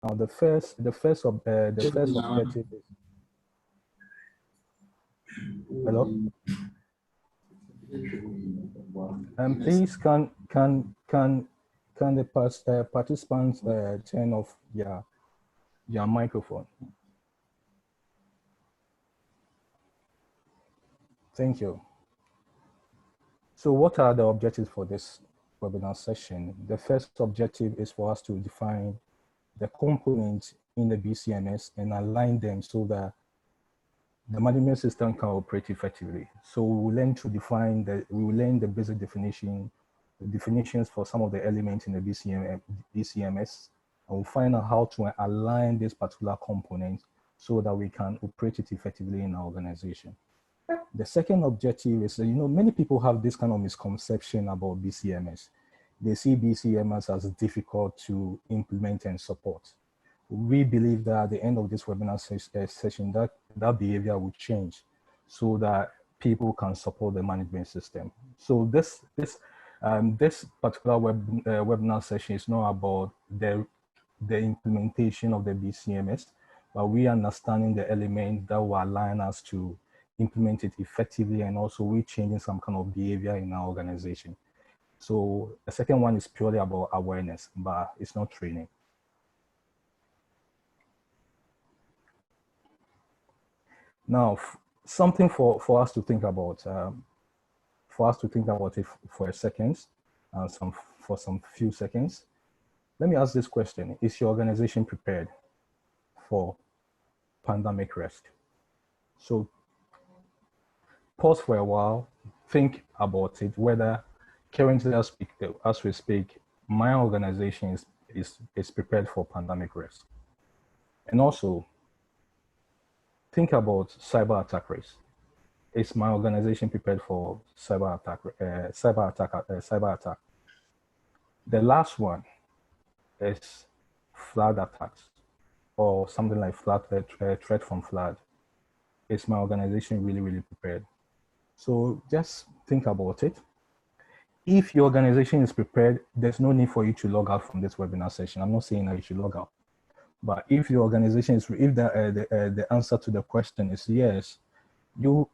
Now, the first objective is, hello. Please can the participants turn off your microphone? Thank you. So what are the objectives for this webinar session? The first objective is for us to define the components in the BCMS and align them so that the management system can operate effectively. So we will learn to define we will learn the basic definitions for some of the elements in the BCMS, and we'll find out how to align this particular component so that we can operate it effectively in our organization. The second objective is, many people have this kind of misconception about BCMS. They see BCMS as difficult to implement and support. We believe that at the end of this webinar session, that behavior will change so that people can support the management system. So this particular webinar session is not about the implementation of the BCMS, but we are understanding the element that will align us to implement it effectively, and also we're changing some kind of behavior in our organization. So the second one is purely about awareness, but it's not training. Now, something for us to think about, it for a second, for some few seconds. Let me ask this question: is your organization prepared for pandemic risk? So pause for a while, think about it, whether currently as we speak, my organization is prepared for pandemic risk. And also, think about cyber attack risk. Is my organization prepared for cyber attack? The last one is flood attacks, or something like threat from flood. Is my organization really prepared? So just think about it. If your organization is prepared, there's no need for you to log out from this webinar session. I'm not saying that you should log out. But if your organization is, if the answer to the question is yes, you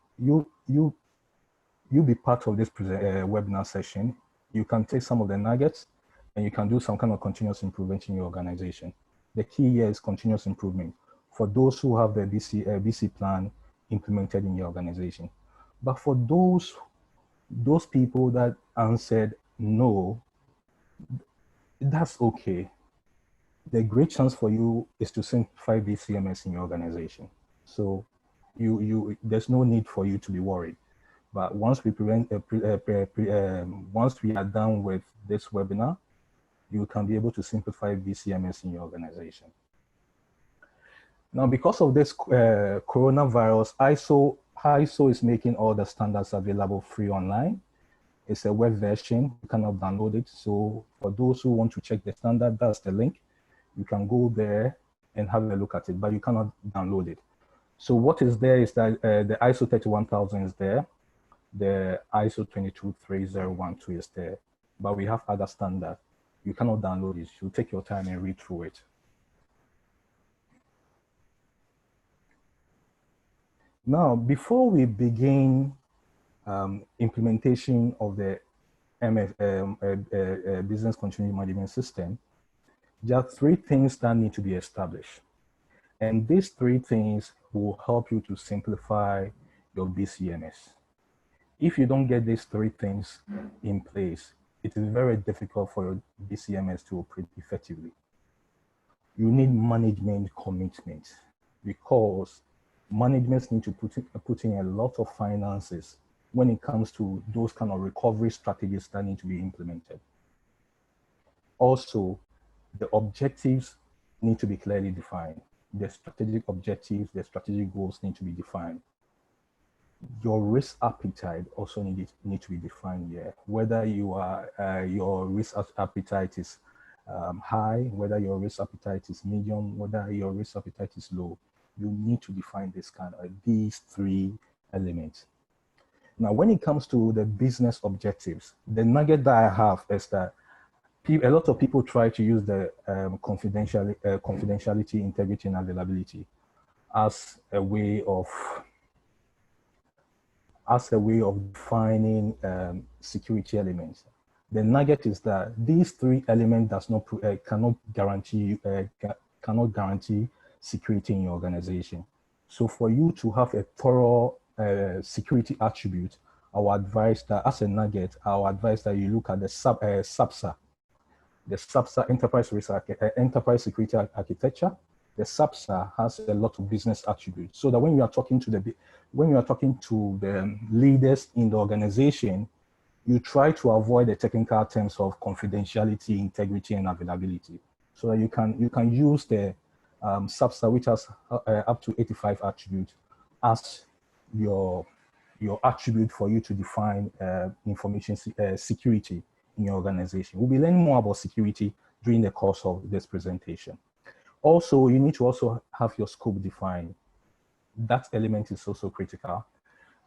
be part of this webinar session. You can take some of the nuggets and you can do some kind of continuous improvement in your organization. The key here is continuous improvement for those who have the BC plan implemented in your organization. But for those people that answered no, that's okay. The great chance for you is to simplify BCMS in your organization. So there's no need for you to be worried. But once we once we are done with this webinar, you can be able to simplify BCMS in your organization. Now, because of this coronavirus, ISO is making all the standards available free online. It's a web version, you cannot download it. So for those who want to check the standard, that's the link. You can go there and have a look at it, but you cannot download it. So what is there is that the ISO 31000 is there, the ISO 22312 is there, but we have other standards. You cannot download it. You take your time and read through it. Now, before we begin implementation of the business continuity management system, there are 3 things that need to be established. And these 3 things will help you to simplify your BCMS. If you don't get these 3 things in place, it is very difficult for your BCMS to operate effectively. You need management commitment, because management need to put in a lot of finances when it comes to those kind of recovery strategies that need to be implemented. Also, the objectives need to be clearly defined. The strategic objectives, the strategic goals need to be defined. Your risk appetite also need to be defined here. Whether you are your risk appetite is high, whether your risk appetite is medium, whether your risk appetite is low, you need to define these 3 elements. Now, when it comes to the business objectives, the nugget that I have is that a lot of people try to use the confidentiality, integrity, and availability as a way of defining security elements. The nugget is that these three elements cannot guarantee security in your organization. So for you to have a thorough security attribute, our advice that as a nugget, our advice that you look at the SAPSA, Enterprise Security Architecture. The SAPSA has a lot of business attributes, so that when you are talking to the leaders in the organization, you try to avoid the technical terms of confidentiality, integrity, and availability, so that you can use the SAPSA, which has up to 85 attributes, as your attribute for you to define information security in your organization. We'll be learning more about security during the course of this presentation. Also, you need to also have your scope defined. That element is also critical.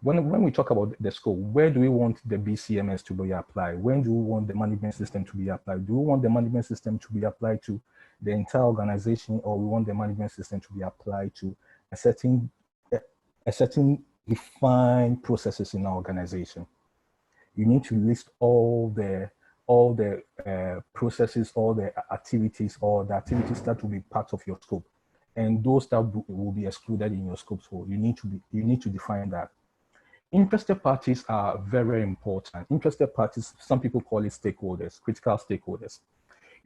When we talk about the scope, where do we want the BCMS to be applied? When do we want the management system to be applied? Do we want the management system to be applied to the entire organization, or we want the management system to be applied to a certain defined processes in our organization? You need to list all the processes, all the activities, or the activities that will be part of your scope, and those that will be excluded in your scope. So you need to define that. Interested parties are very important. Interested parties, some people call it stakeholders, critical stakeholders.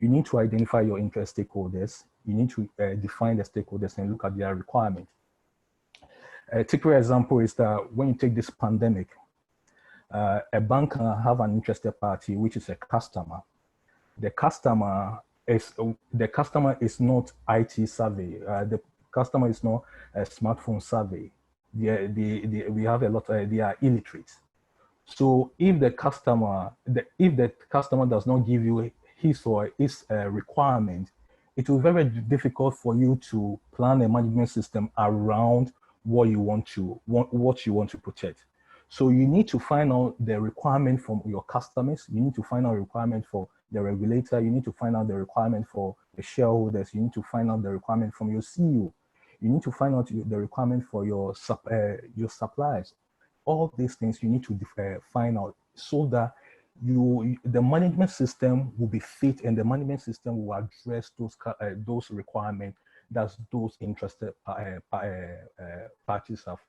You need to identify your interest stakeholders. You need to define the stakeholders and look at their requirements. A typical example is that when you take this pandemic, a bank can have an interested party, which is a customer. The customer is not IT savvy. The customer is not a smartphone savvy. We have a lot. They are illiterate. So if the customer does not give you his or his requirement, it will be very difficult for you to plan a management system around what you want to protect. So you need to find out the requirement from your customers. You need to find out requirement for the regulator. You need to find out the requirement for the shareholders. You need to find out the requirement from your CEO. You need to find out the requirement for your suppliers. All these things you need to find out, so that the management system will be fit, and the management system will address those requirements that those interested parties have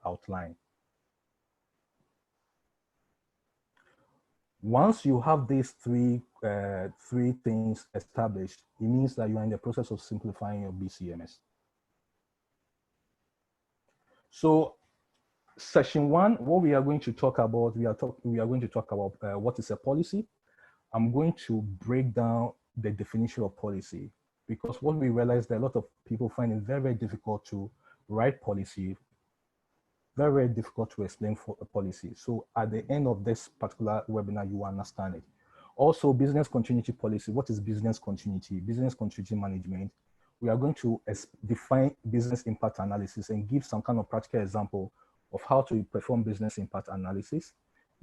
outlined. Once you have these three things established, it means that you are in the process of simplifying your BCMS. So, section 1, what we are going to talk about, we are going to talk about what is a policy. I'm going to break down the definition of policy, because what we realize that a lot of people find it very, very difficult to write policy, very, very difficult to explain for a policy. So at the end of this particular webinar, you understand it. Also, business continuity policy. What is business continuity? Business continuity management. We are going to define business impact analysis and give some kind of practical example of how to perform business impact analysis,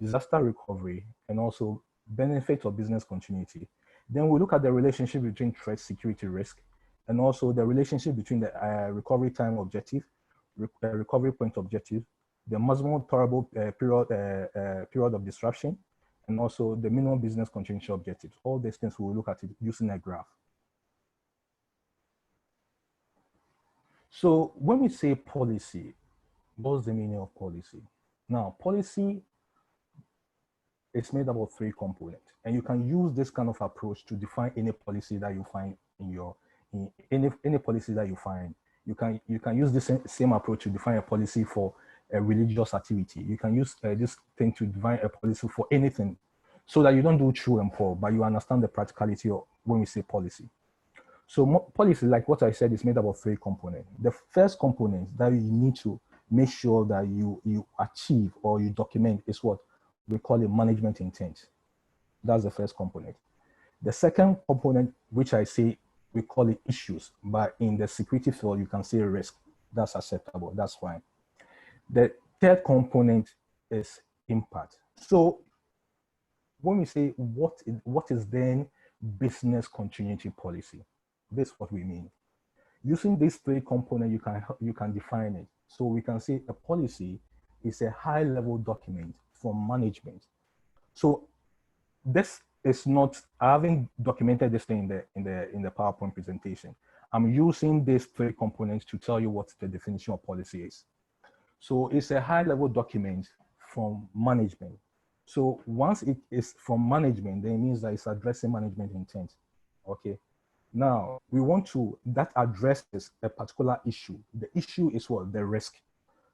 disaster recovery, and also benefits of business continuity. Then we look at the relationship between threat, security, risk, and also the relationship between the recovery time objective, recovery point objective, the maximum tolerable period of disruption, and also the minimum business continuity objectives. All these things we will look at it using a graph. So when we say policy, what's the meaning of policy? Now, policy is made up of 3 components, and you can use this kind of approach to define any policy that you find in any policy that you find. You can use this same approach to define a policy for a religious activity. You can use this thing to define a policy for anything, so that you don't do true and poor, but you understand the practicality of when we say policy. So policy, like what I said, is made up of 3 components. The first component that you need to make sure that you achieve or you document is what we call a management intent. That's the first component. The second component, which I say we call it issues, but in the security field, you can say risk. That's acceptable, that's fine. The third component is impact. So when we say what is then business continuity policy, this is what we mean. Using these three components, you can define it. So we can say a policy is a high-level document from management. So this is not, I haven't documented this thing in the PowerPoint presentation. I'm using these three components to tell you what the definition of policy is. So it's a high-level document from management. So once it is from management, then it means that it's addressing management intent. Okay. Now we want to, that addresses a particular issue. The issue is what? The risk.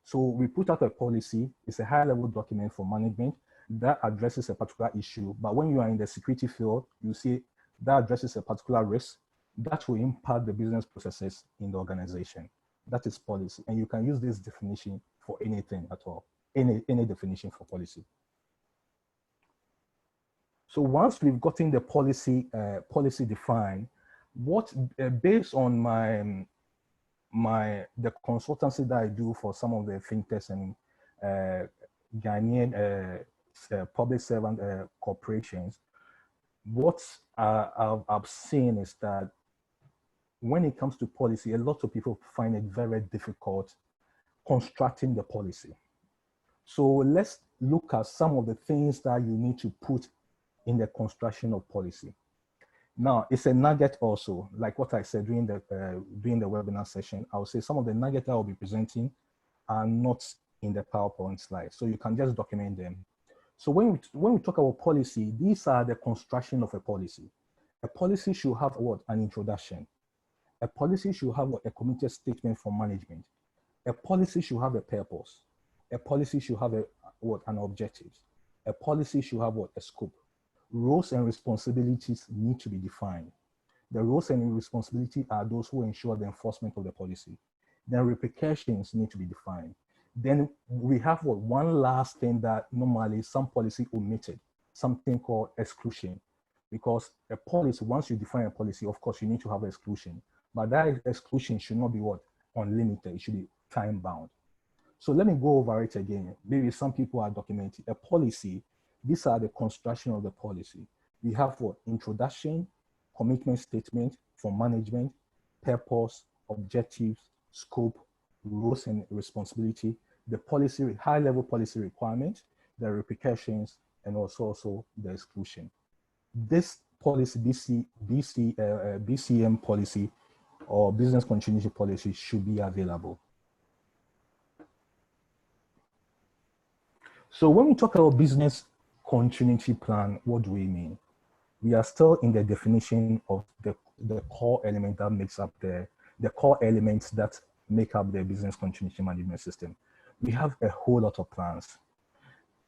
So we put out a policy. It's a high-level document for management that addresses a particular issue. But when you are in the security field, you see that addresses a particular risk that will impact the business processes in the organization. That is policy. And you can use this definition for anything at all, any definition for policy. So once we've gotten the policy defined, what based on the consultancy that I do for some of the fintechs and Ghanaian public servant corporations, what I've seen is that when it comes to policy, a lot of people find it very difficult constructing the policy. So let's look at some of the things that you need to put in the construction of policy. Now, it's a nugget also, like what I said during the webinar session. I'll say some of the nuggets I'll be presenting are not in the PowerPoint slide, so you can just document them. So when we talk about policy, these are the construction of a policy. A policy should have what? An introduction. A policy should have what? A committed statement from management. A policy should have a purpose. A policy should have an objective. A policy should have what? A scope. Roles and responsibilities need to be defined. The roles and responsibilities are those who ensure the enforcement of the policy. Then repercussions need to be defined. Then we have what? One last thing that normally some policy omitted, something called exclusion. Because a policy, once you define a policy, of course, you need to have exclusion. But that exclusion should not be what? Unlimited. It should be time bound. So let me go over it again. Maybe some people are documenting a policy. These are the construction of the policy. We have what? Introduction, commitment statement from management, purpose, objectives, scope, roles and responsibility, the policy, high-level policy requirement, the repercussions, and also the exclusion. This policy, BCM policy or business continuity policy should be available. So when we talk about business continuity plan, what do we mean? We are still in the definition of the core element that makes up the core elements that make up the business continuity management system. We have a whole lot of plans.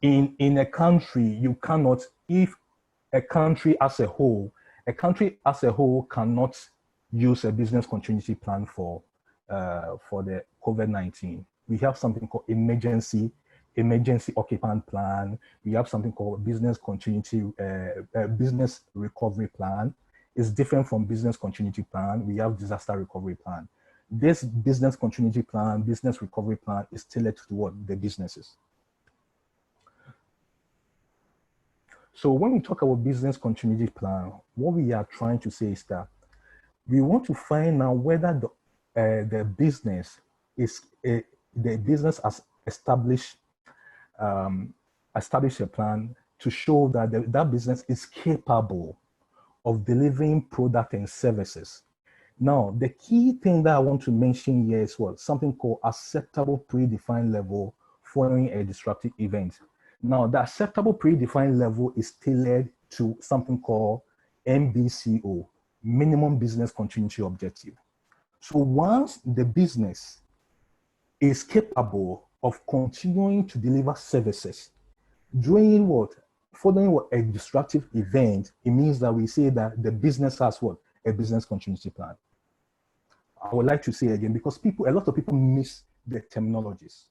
In a country, you cannot, if a country as a whole cannot use a business continuity plan for the COVID-19. We have something called emergency occupant plan. We have something called business continuity, business recovery plan. It's different from business continuity plan. We have disaster recovery plan. This business continuity plan, business recovery plan is tailored to what? The businesses. So when we talk about business continuity plan, what we are trying to say is that we want to find out whether the business has established a plan to show that that business is capable of delivering product and services. Now, the key thing that I want to mention here is what? Something called acceptable predefined level following a disruptive event. Now, the acceptable predefined level is tailored to something called MBCO, minimum business continuity objective. So once the business is capable of continuing to deliver services during what? Following what? A disruptive event, it means that we say that the business has what? A business continuity plan. I would like to say again, because a lot of people miss the terminologies.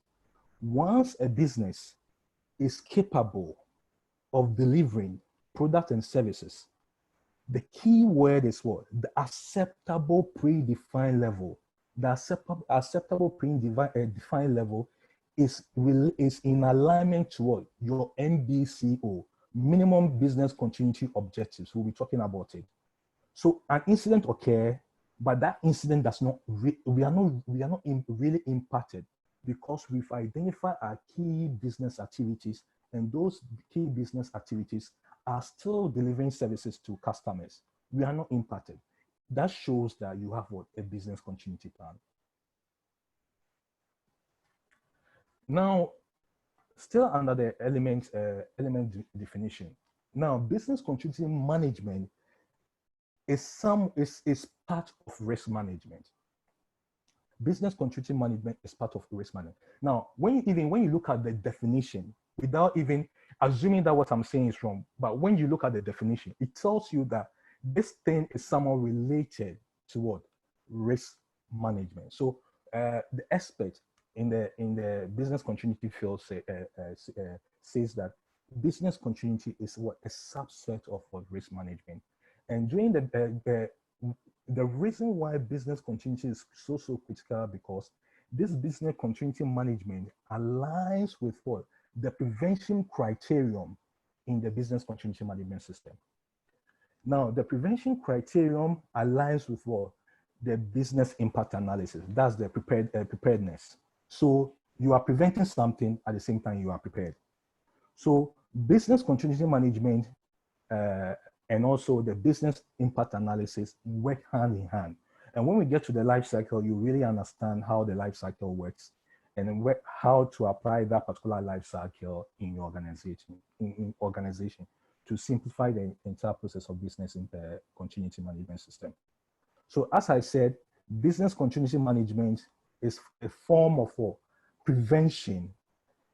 Once a business is capable of delivering products and services, the key word is what? The acceptable predefined level. The acceptable predefined level is in alignment to what your MBCO, minimum business continuity objectives. We'll be talking about it. So an incident occur, but that incident does not we are not really impacted because we've identified our key business activities, and those key business activities are still delivering services to customers. We are not impacted. That shows that you have what a business continuity plan. Now, still under the element definition. Now, business continuity management is part of risk management. Business continuity management is part of risk management. Now, when you look at the definition, without even assuming that what I'm saying is wrong, but when you look at the definition, it tells you that this thing is somehow related to what? Risk management. So the expert in the business continuity field says that business continuity is what a subset of what risk management. And during the reason why business continuity is so critical because this business continuity management aligns with what? The prevention criterion in the business continuity management system. Now, the prevention criterion aligns with what? The business impact analysis. That's the preparedness. So you are preventing something at the same time you are prepared. So business continuity management and also the business impact analysis work hand in hand. And when we get to the life cycle, you really understand how the life cycle works and how to apply that particular life cycle in your organization, to simplify the entire process of business in the continuity management system. So as I said, business continuity management is a form of what? Prevention.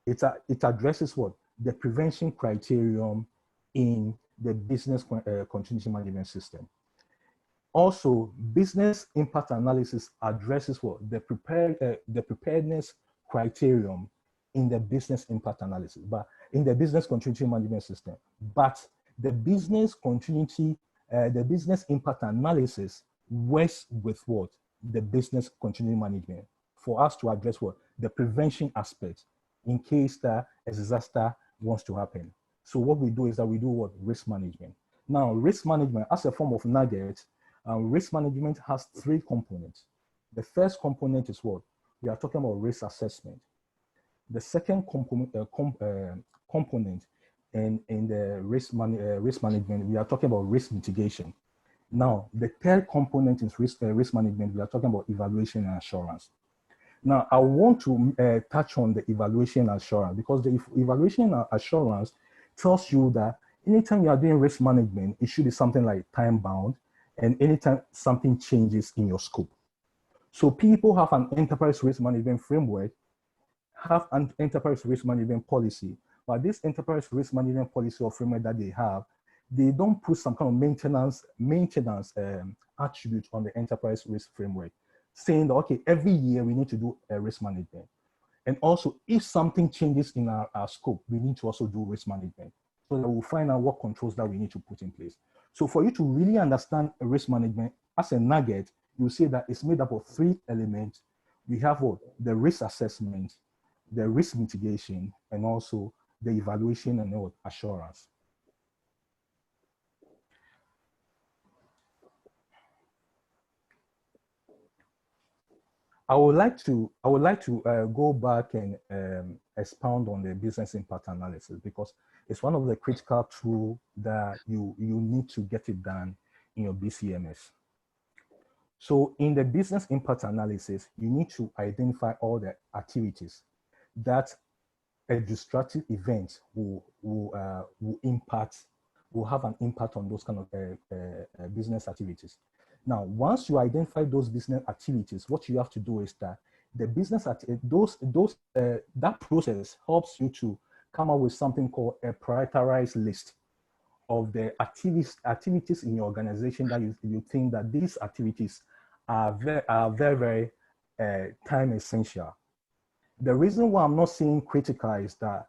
It addresses what? The prevention criterion in the business continuity management system. Also, business impact analysis addresses what? The preparedness criterion in the business impact analysis, but in the business continuity management system. But the business continuity, the business impact analysis works with what? The business continuity management for us to address what? The prevention aspect in case that a disaster wants to happen. So what we do is that we do what? Risk management. Now, risk management as a form of nugget, risk management has three components. The first component is what? We are talking about risk assessment. The second component in the risk management, we are talking about risk mitigation. Now, the third component in risk management, we are talking about evaluation and assurance. Now, I want to touch on the evaluation and assurance because the evaluation and assurance tells you that anytime you are doing risk management, it should be something like time bound, and anytime something changes in your scope. So people have an enterprise risk management framework, have an enterprise risk management policy, but this enterprise risk management policy or framework that they have, they don't put some kind of maintenance attribute on the enterprise risk framework, saying that, okay, every year we need to do a risk management. And also, if something changes in our scope, we need to also do risk management so that we'll find out what controls that we need to put in place. So for you to really understand risk management as a nugget, you'll see that it's made up of three elements. We have what? The risk assessment, the risk mitigation, and also the evaluation and what? Assurance. I would like to go back and expound on the business impact analysis because it's one of the critical tools that you need to get it done in your BCMS. So in the business impact analysis, you need to identify all the activities that a destructive event will have an impact on those kind of business activities. Now, once you identify those business activities, what you have to do is that the business that process helps you to come up with something called a prioritized list of the activities in your organization that you think that these activities are very time essential. The reason why I'm not saying critical is that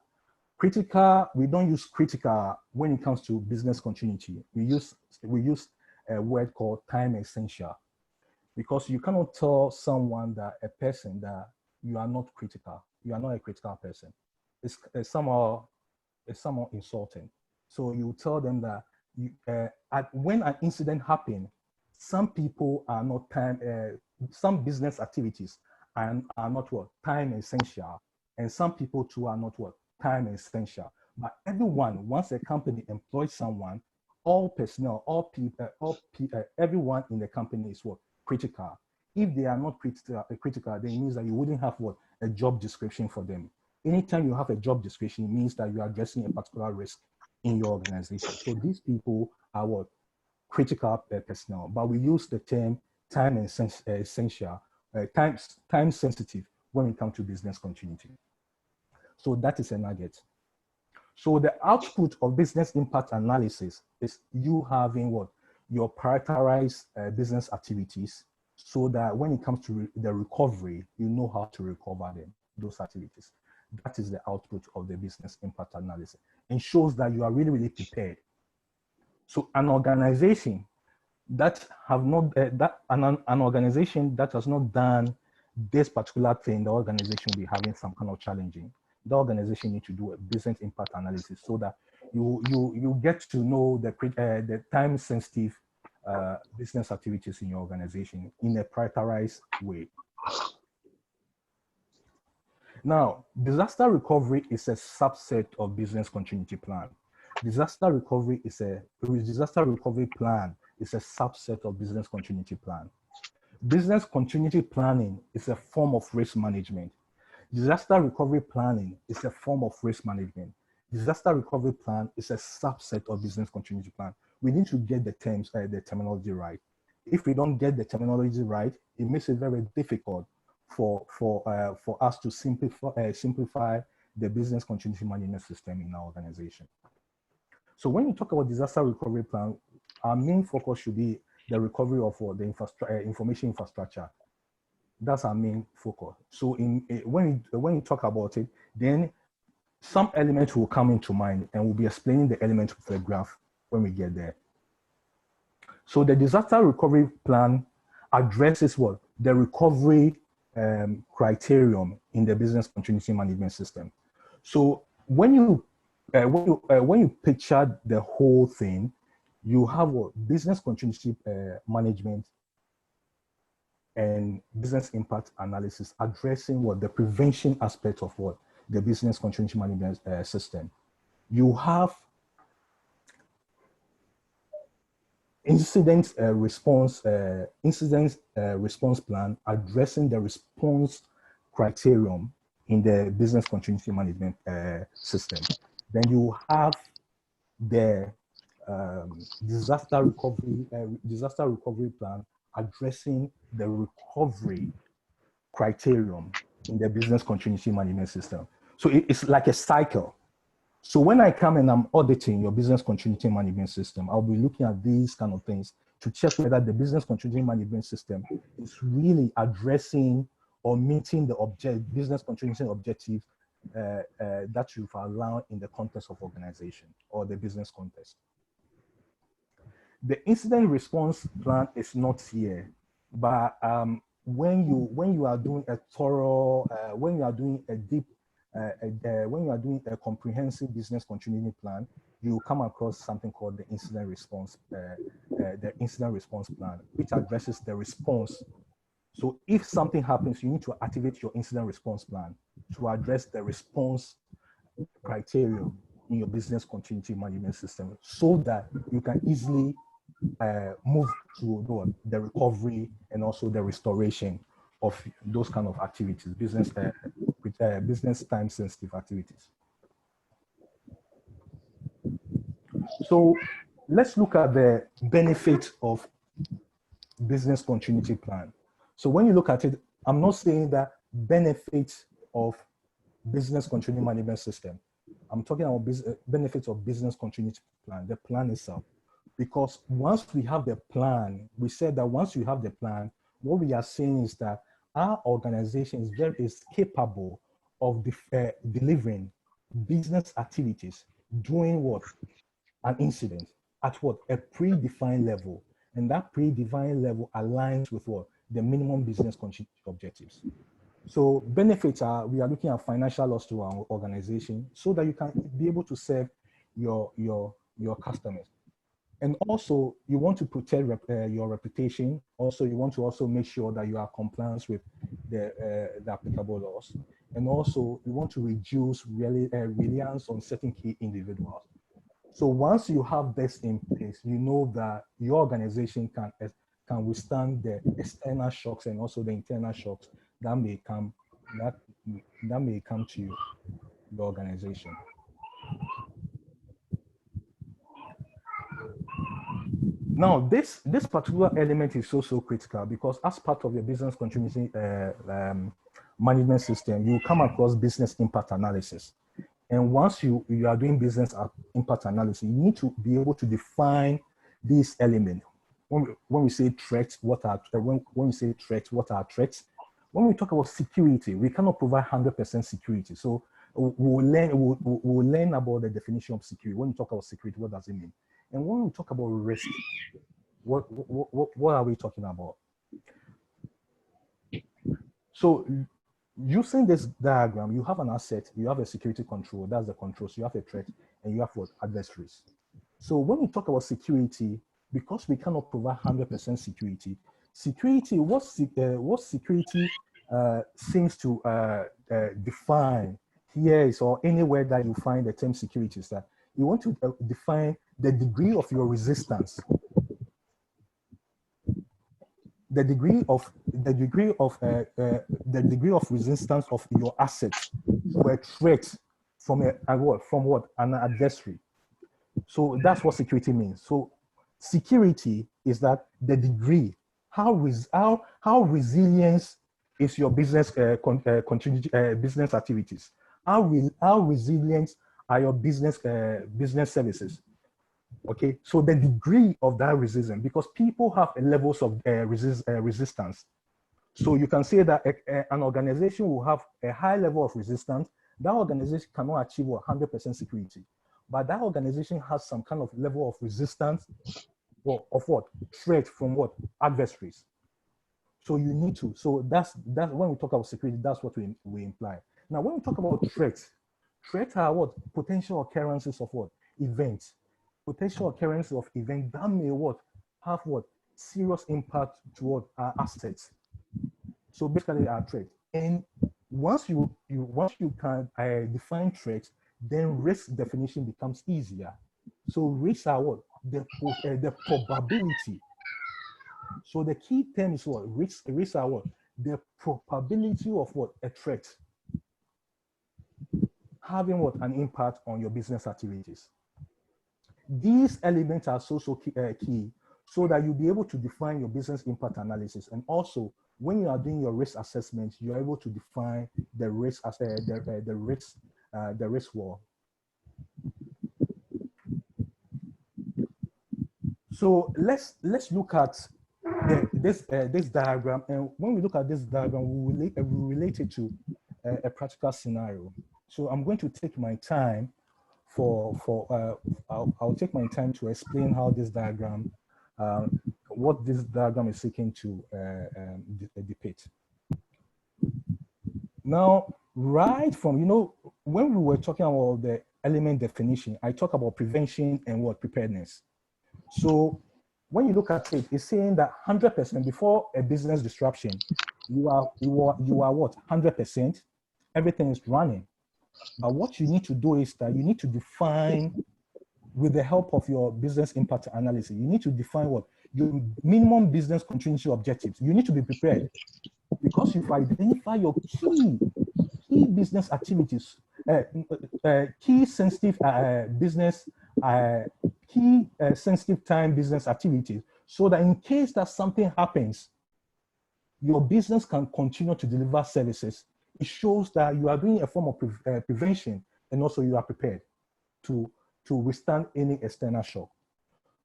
we don't use critical when it comes to business continuity. We use a word called time essential, because you cannot tell someone, that a person, that you are not critical. you are not a critical person. It's somehow insulting. So you tell them that when an incident happens, some people are not some business activities are not what time essential, and some people too are not what time essential. But everyone, once a company employs someone, all personnel, all people, everyone in the company is what critical. If they are not critical, then it means that you wouldn't have what a job description for them. Anytime you have a job description, it means that you are addressing a particular risk in your organization. So these people are what critical personnel, but we use the term time essential, time sensitive when it comes to business continuity. So that is a nugget. So the output of business impact analysis is you having what your prioritized business activities, so that when it comes to the recovery, you know how to recover them, those activities. That is the output of the business impact analysis, and shows that you are really, really prepared. So an organization that have not an organization that has not done this particular thing, the organization will be having some kind of challenging. The organization need to do a business impact analysis, so that you get to know the time sensitive business activities in your organization in a prioritized way. Now, disaster recovery is a subset of business continuity plan. Disaster recovery plan is a subset of business continuity plan. Business continuity planning is a form of risk management. Disaster recovery planning is a form of risk management. Disaster recovery plan is a subset of business continuity plan. We need to get the terminology right. If we don't get the terminology right, it makes it very difficult for us to simplify the business continuity management system in our organization. So when you talk about disaster recovery plan, our main focus should be the recovery of the information infrastructure. That's our main focus. So when you talk about it, then some elements will come into mind, and we'll be explaining the elements of the graph when we get there. So the disaster recovery plan addresses what? The recovery criterion in the business continuity management system. So when you picture the whole thing, you have what? Business continuity management and business impact analysis addressing what? The prevention aspect of what? The business continuity management system. You have incident response plan addressing the response criterion in the business continuity management system. Then you have the disaster recovery plan addressing the recovery criterion in the business continuity management system. So it's like a cycle. So when I come and I'm auditing your business continuity management system, I'll be looking at these kind of things to check whether the business continuity management system is really addressing or meeting the business continuity objective that you've allowed in the context of organization or the business context. The incident response plan is not here, but when you are doing a thorough, when you are doing a deep, when you are doing a comprehensive business continuity plan, you will come across something called the incident response plan, which addresses the response. So if something happens, you need to activate your incident response plan to address the response criteria in your business continuity management system, so that you can easily move to the recovery and also the restoration of those kind of activities, business time sensitive activities. So let's look at the benefits of business continuity plan. So when you look at it, I'm not saying that benefits of business continuity management system. I'm talking about benefits of business continuity plan, the plan itself. Because once we have the plan, we said that once you have the plan, what we are saying is that our organization is capable of delivering business activities, doing what? An incident at what? A predefined level. And that predefined level aligns with what? The minimum business continuity objectives. So benefits are, we are looking at financial loss to our organization so that you can be able to serve your customers. And also you want to protect your reputation. Also, you want to also make sure that you are compliant with the applicable laws. And also you want to reduce reliance on certain key individuals. So once you have this in place, you know that your organization can withstand the external shocks and also the internal shocks that may come that may come to you, the organization. Now, this particular element is so critical because as part of your business continuity management system, you come across business impact analysis. And once you are doing business impact analysis, you need to be able to define these elements. When we say threats, when we say threats, what are threats? When we talk about security, we cannot provide 100% security. So we'll learn about the definition of security. When we talk about security, what does it mean? And when we talk about risk, what are we talking about? So using this diagram, you have an asset, you have a security control, that's the control. So you have a threat and you have what? Adversaries. So when we talk about security, because we cannot provide 100% security, what security seems to define here is, or anywhere that you find the term security, is that you want to define the degree of your resistance, the degree of resistance of your assets to a threat from an adversary. So that's what security means. So security is that the degree, how resilient is your business business activities? How resilient are your business services? Okay, so the degree of that resistance, because people have levels of resistance. So you can say that an organization will have a high level of resistance. That organization cannot achieve 100% security, but that organization has some kind of level of resistance of what? Threat from what? Adversaries. So you need to, so that's when we talk about security, that's what we imply. Now, when we talk about threats are what? Potential occurrences of what? Events. Potential occurrence of events that may what? Have what? Serious impact toward our assets. So basically our threat. And once you can define threats, then risk definition becomes easier. So risks are what? The probability. So the key term is what? Risks are what? The probability of what? A threat having what? An impact on your business activities. These elements are so key so that you'll be able to define your business impact analysis. And also, when you are doing your risk assessment, you're able to define the risk as the risk wall. So let's look at this diagram, and when we look at this diagram, we relate it to a practical scenario. So I'm going to take my time I'll take my time to explain how this diagram, what this diagram is seeking to depict. Now, right from, when we were talking about the element definition, I talk about prevention and what? Preparedness. So when you look at it, it's saying that 100% before a business disruption, you are what? 100%, everything is running. But what you need to do is that you need to define, with the help of your business impact analysis, you need to define what? Your minimum business continuity objectives. You need to be prepared because you've identified your key business activities, key sensitive sensitive time business activities, so that in case that something happens, your business can continue to deliver services. It shows that you are doing a form of prevention, and also you are prepared to withstand any external shock.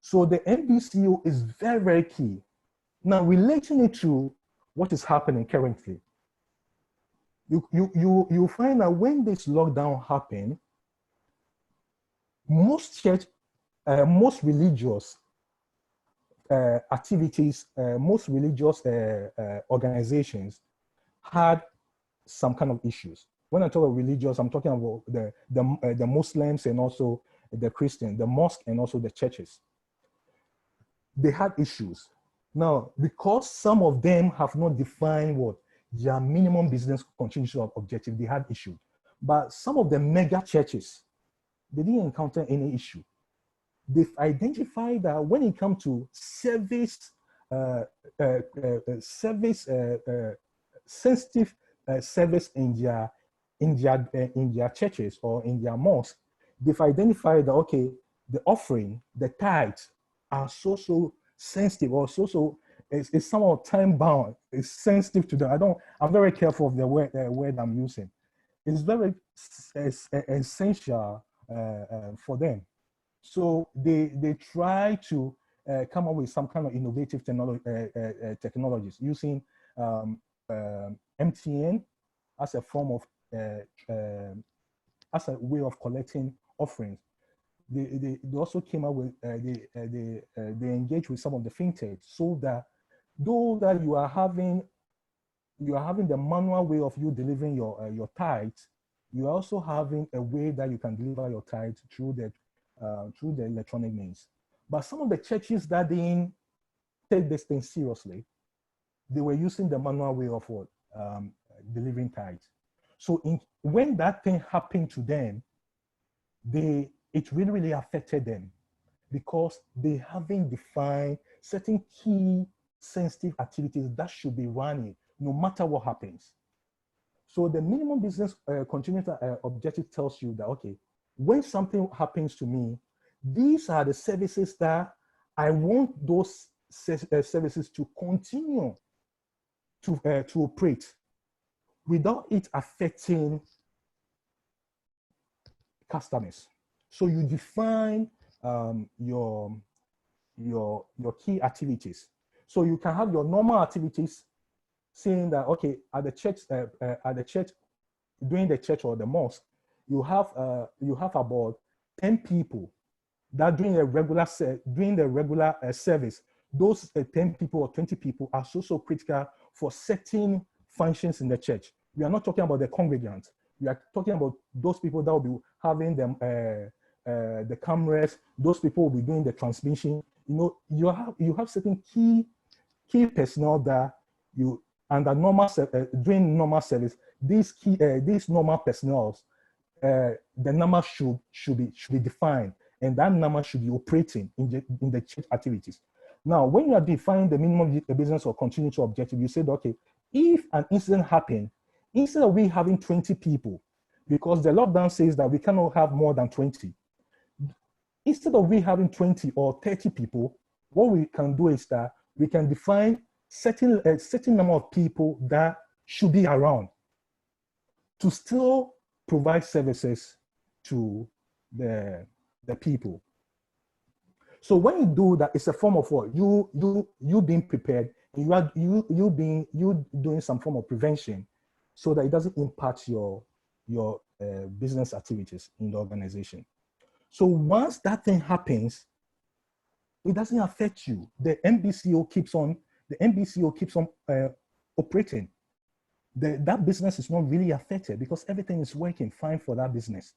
So the MBCO is very, very key. Now, relating it to what is happening currently, you find that when this lockdown happened, most religious activities, most religious organizations had some kind of issues. When I talk about religious, I'm talking about the Muslims and also the Christians, the mosque and also the churches. They had issues. Now, because some of them have not defined what their minimum business continuity objective, they had issues. But some of the mega churches, they didn't encounter any issue. They've identified that when it comes to service, sensitive service in their churches or in their mosques, they've identified that, okay, the offering, the tithes are so sensitive or it's somewhat time bound. It's sensitive to them. I'm very careful of the word I'm using. It's very essential for them. So they try to come up with some kind of innovative technologies using MTN as a form of as a way of collecting offerings. They also came up with they engage with some of the fintechs, so that though that you are having the manual way of you delivering your tithes, you are also having a way that you can deliver your tithes through the electronic means. But some of the churches that didn't take this thing seriously, they were using the manual way of delivering tithes. So when that thing happened to them, it really affected them, because they haven't defined certain key sensitive activities that should be running no matter what happens. So the minimum business continuity objective tells you that, okay, when something happens to me, these are the services that I want those services to continue to operate without it affecting customers. So you define your key activities. So you can have your normal activities, saying that, okay, at the church, during the church or the mosque, you have about 10 people that during the regular service, those 10 people or 20 people are so critical for certain functions in the church. We are not talking about the congregants. We are talking about those people that will be having them the cameras. Those people will be doing the transmission. You know, you have certain key personnel that you under normal during normal service. These normal personnel, the number should be defined, and that number should be operating in the church activities. Now, when you are defining the minimum business or continuity objective, you said, okay, if an incident happened, instead of we having 20 people, because the lockdown says that we cannot have more than 20, instead of we having 20 or 30 people, what we can do is that we can define certain number of people that should be around to still provide services to the people. So when you do that, it's a form of what you being prepared, and you doing some form of prevention, so that it doesn't impact your business activities in the organization. So once that thing happens, it doesn't affect you. The MBCO keeps on operating. That business is not really affected because everything is working fine for that business.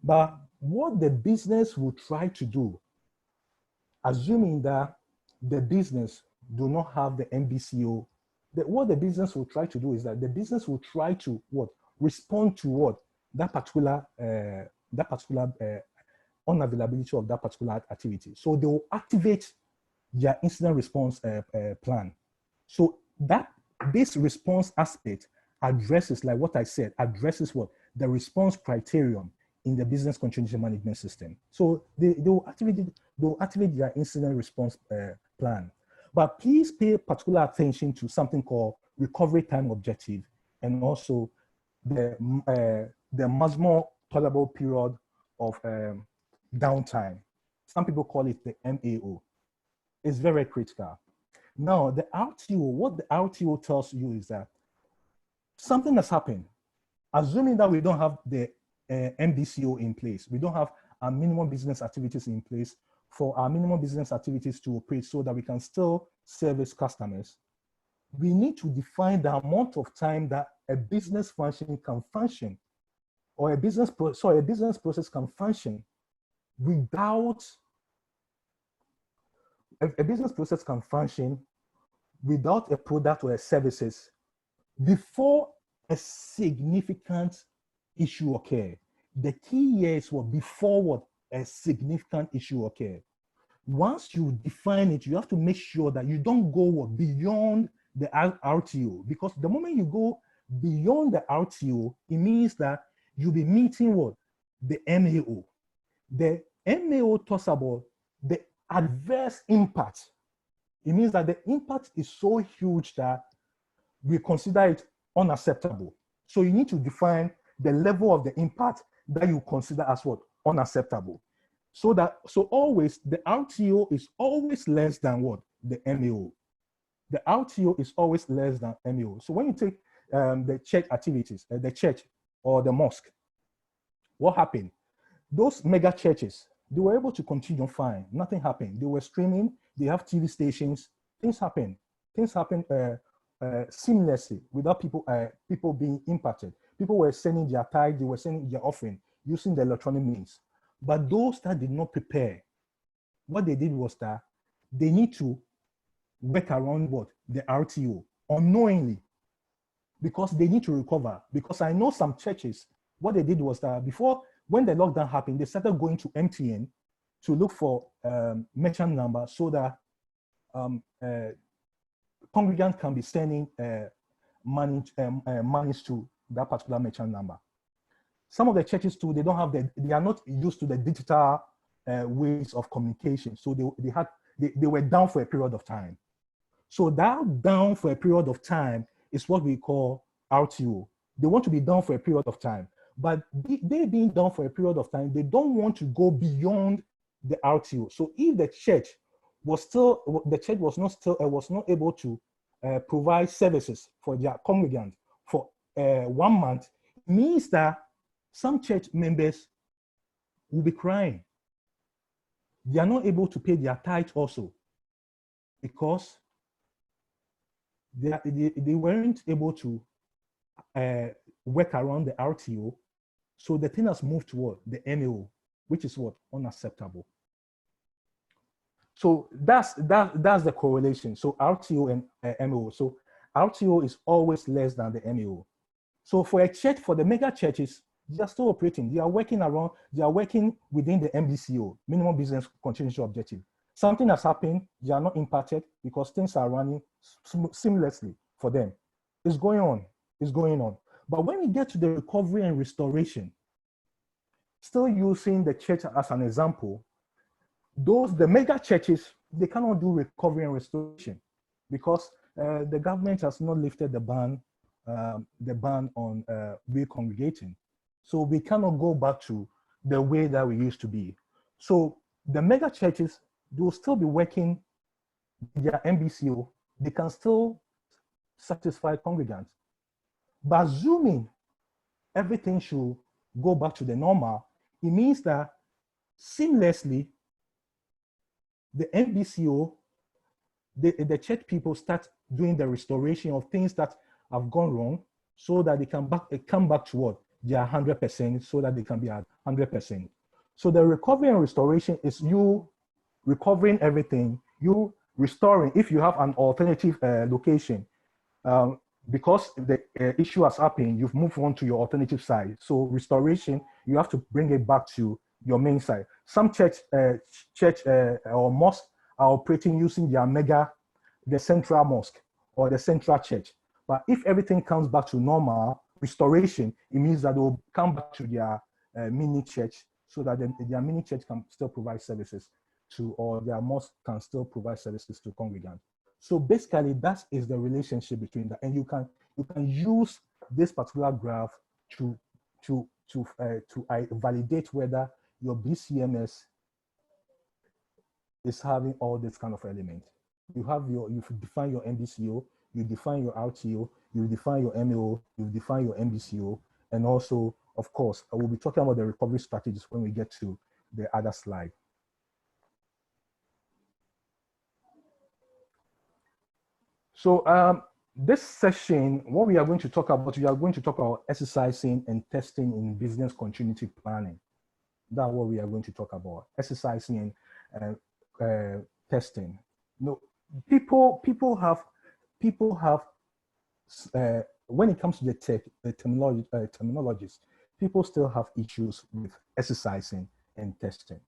But what the business will try to do, assuming that the business do not have the MBCO, what the business will try to do is that the business will try to respond to that particular unavailability of that particular activity. So they will activate their incident response plan. So this response aspect addresses, like what I said, the response criterion in the business continuity management system. So they will activate their incident response plan. But please pay particular attention to something called recovery time objective, and also the maximum tolerable period of downtime. Some people call it the MAO. It's very critical. Now, the RTO, what the RTO tells you is that something has happened. Assuming that we don't have the MBCO in place, we don't have our minimum business activities in place for our minimum business activities to operate so that we can still service customers, we need to define the amount of time that a business function can function, or a business process can function without, a business process can function without a product or a services before a significant issue occur. The key here is what before what a significant issue occur. Once you define it, you have to make sure that you don't go beyond the RTO, because the moment you go beyond the RTO, it means that you'll be meeting what? The MAO. The MAO talks about the adverse impact. It means that the impact is so huge that we consider it unacceptable. So you need to define the level of the impact that you consider as what? Unacceptable. So always the RTO is always less than what? The MAO. The RTO is always less than MAO. So when you take the church activities, the church or the mosque, what happened? Those mega churches, they were able to continue fine. Nothing happened. They were streaming. They have TV stations. Things happen. Things happen seamlessly without people being impacted. People were sending their tithe. They were sending their offering using the electronic means. But those that did not prepare, what they did was that they need to work around what? The RTO unknowingly, because they need to recover. Because I know some churches, what they did was that before, when the lockdown happened, they started going to MTN to look for merchant number so that congregants can be sending monies to that particular merchant number. Some of the churches too, they are not used to the digital ways of communication. So they were down for a period of time. So that down for a period of time is what we call RTO. They want to be down for a period of time, but they being down for a period of time, they don't want to go beyond the RTO. So if the church was not able to provide services for their congregants for 1 month, means that some church members will be crying. They are not able to pay their tithe also because they weren't able to work around the RTO. So the thing has moved toward the MAO, which is what? Unacceptable. So that's the correlation. So RTO and MAO. So RTO is always less than the MAO. So for a church, for the mega churches, they are still operating. They are working within the MBCO, minimum business continuity objective. Something has happened, they are not impacted because things are running seamlessly for them. It's going on. But when we get to the recovery and restoration, still using the church as an example, the mega churches, they cannot do recovery and restoration because the government has not lifted the ban on recongregating. So we cannot go back to the way that we used to be. So the mega churches, they will still be working their MBCO. They can still satisfy congregants. But assuming everything should go back to the normal, it means that seamlessly, the MBCO, the church people start doing the restoration of things that have gone wrong so that they can come back to what? They are 100%, so that they can be at 100%. So the recovery and restoration is you recovering everything, you restoring, if you have an alternative location, because the issue has happened, you've moved on to your alternative side. So restoration, you have to bring it back to your main side. Some church or mosque are operating using the central mosque or the central church. But if everything comes back to normal, restoration, it means that they will come back to their mini church so that their mini church can still provide services or their mosque can still provide services to congregants. So basically, that is the relationship between that, and you can use this particular graph to validate whether your BCMS is having all this kind of element. You define your MBCO, you define your RTO, you define your MAO, you define your MBCO, and also, of course, I will be talking about the recovery strategies when we get to the other slide. So This session, what we are going to talk about, we are going to talk about exercising and testing in business continuity planning. That's what we are going to talk about, exercising and testing. No, people have when it comes to the terminologies, people still have issues with exercising and testing.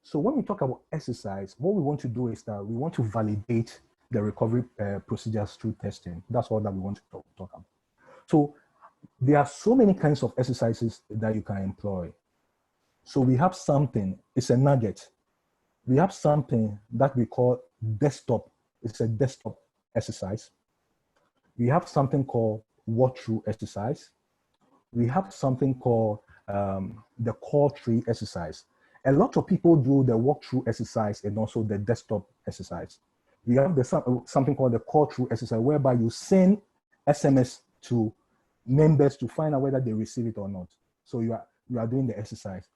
So when we talk about exercise, what we want to do is that we want to validate the recovery procedures through testing. That's all that we want to talk about. So there are so many kinds of exercises that you can employ. So we have something, it's a nugget. We have something that we call desktop. It's a desktop exercise. We have something called walkthrough exercise. We have something called the call tree exercise. A lot of people do the walkthrough exercise and also the desktop exercise. We have something called the call through exercise, whereby you send SMS to members to find out whether they receive it or not. So you are doing the exercise.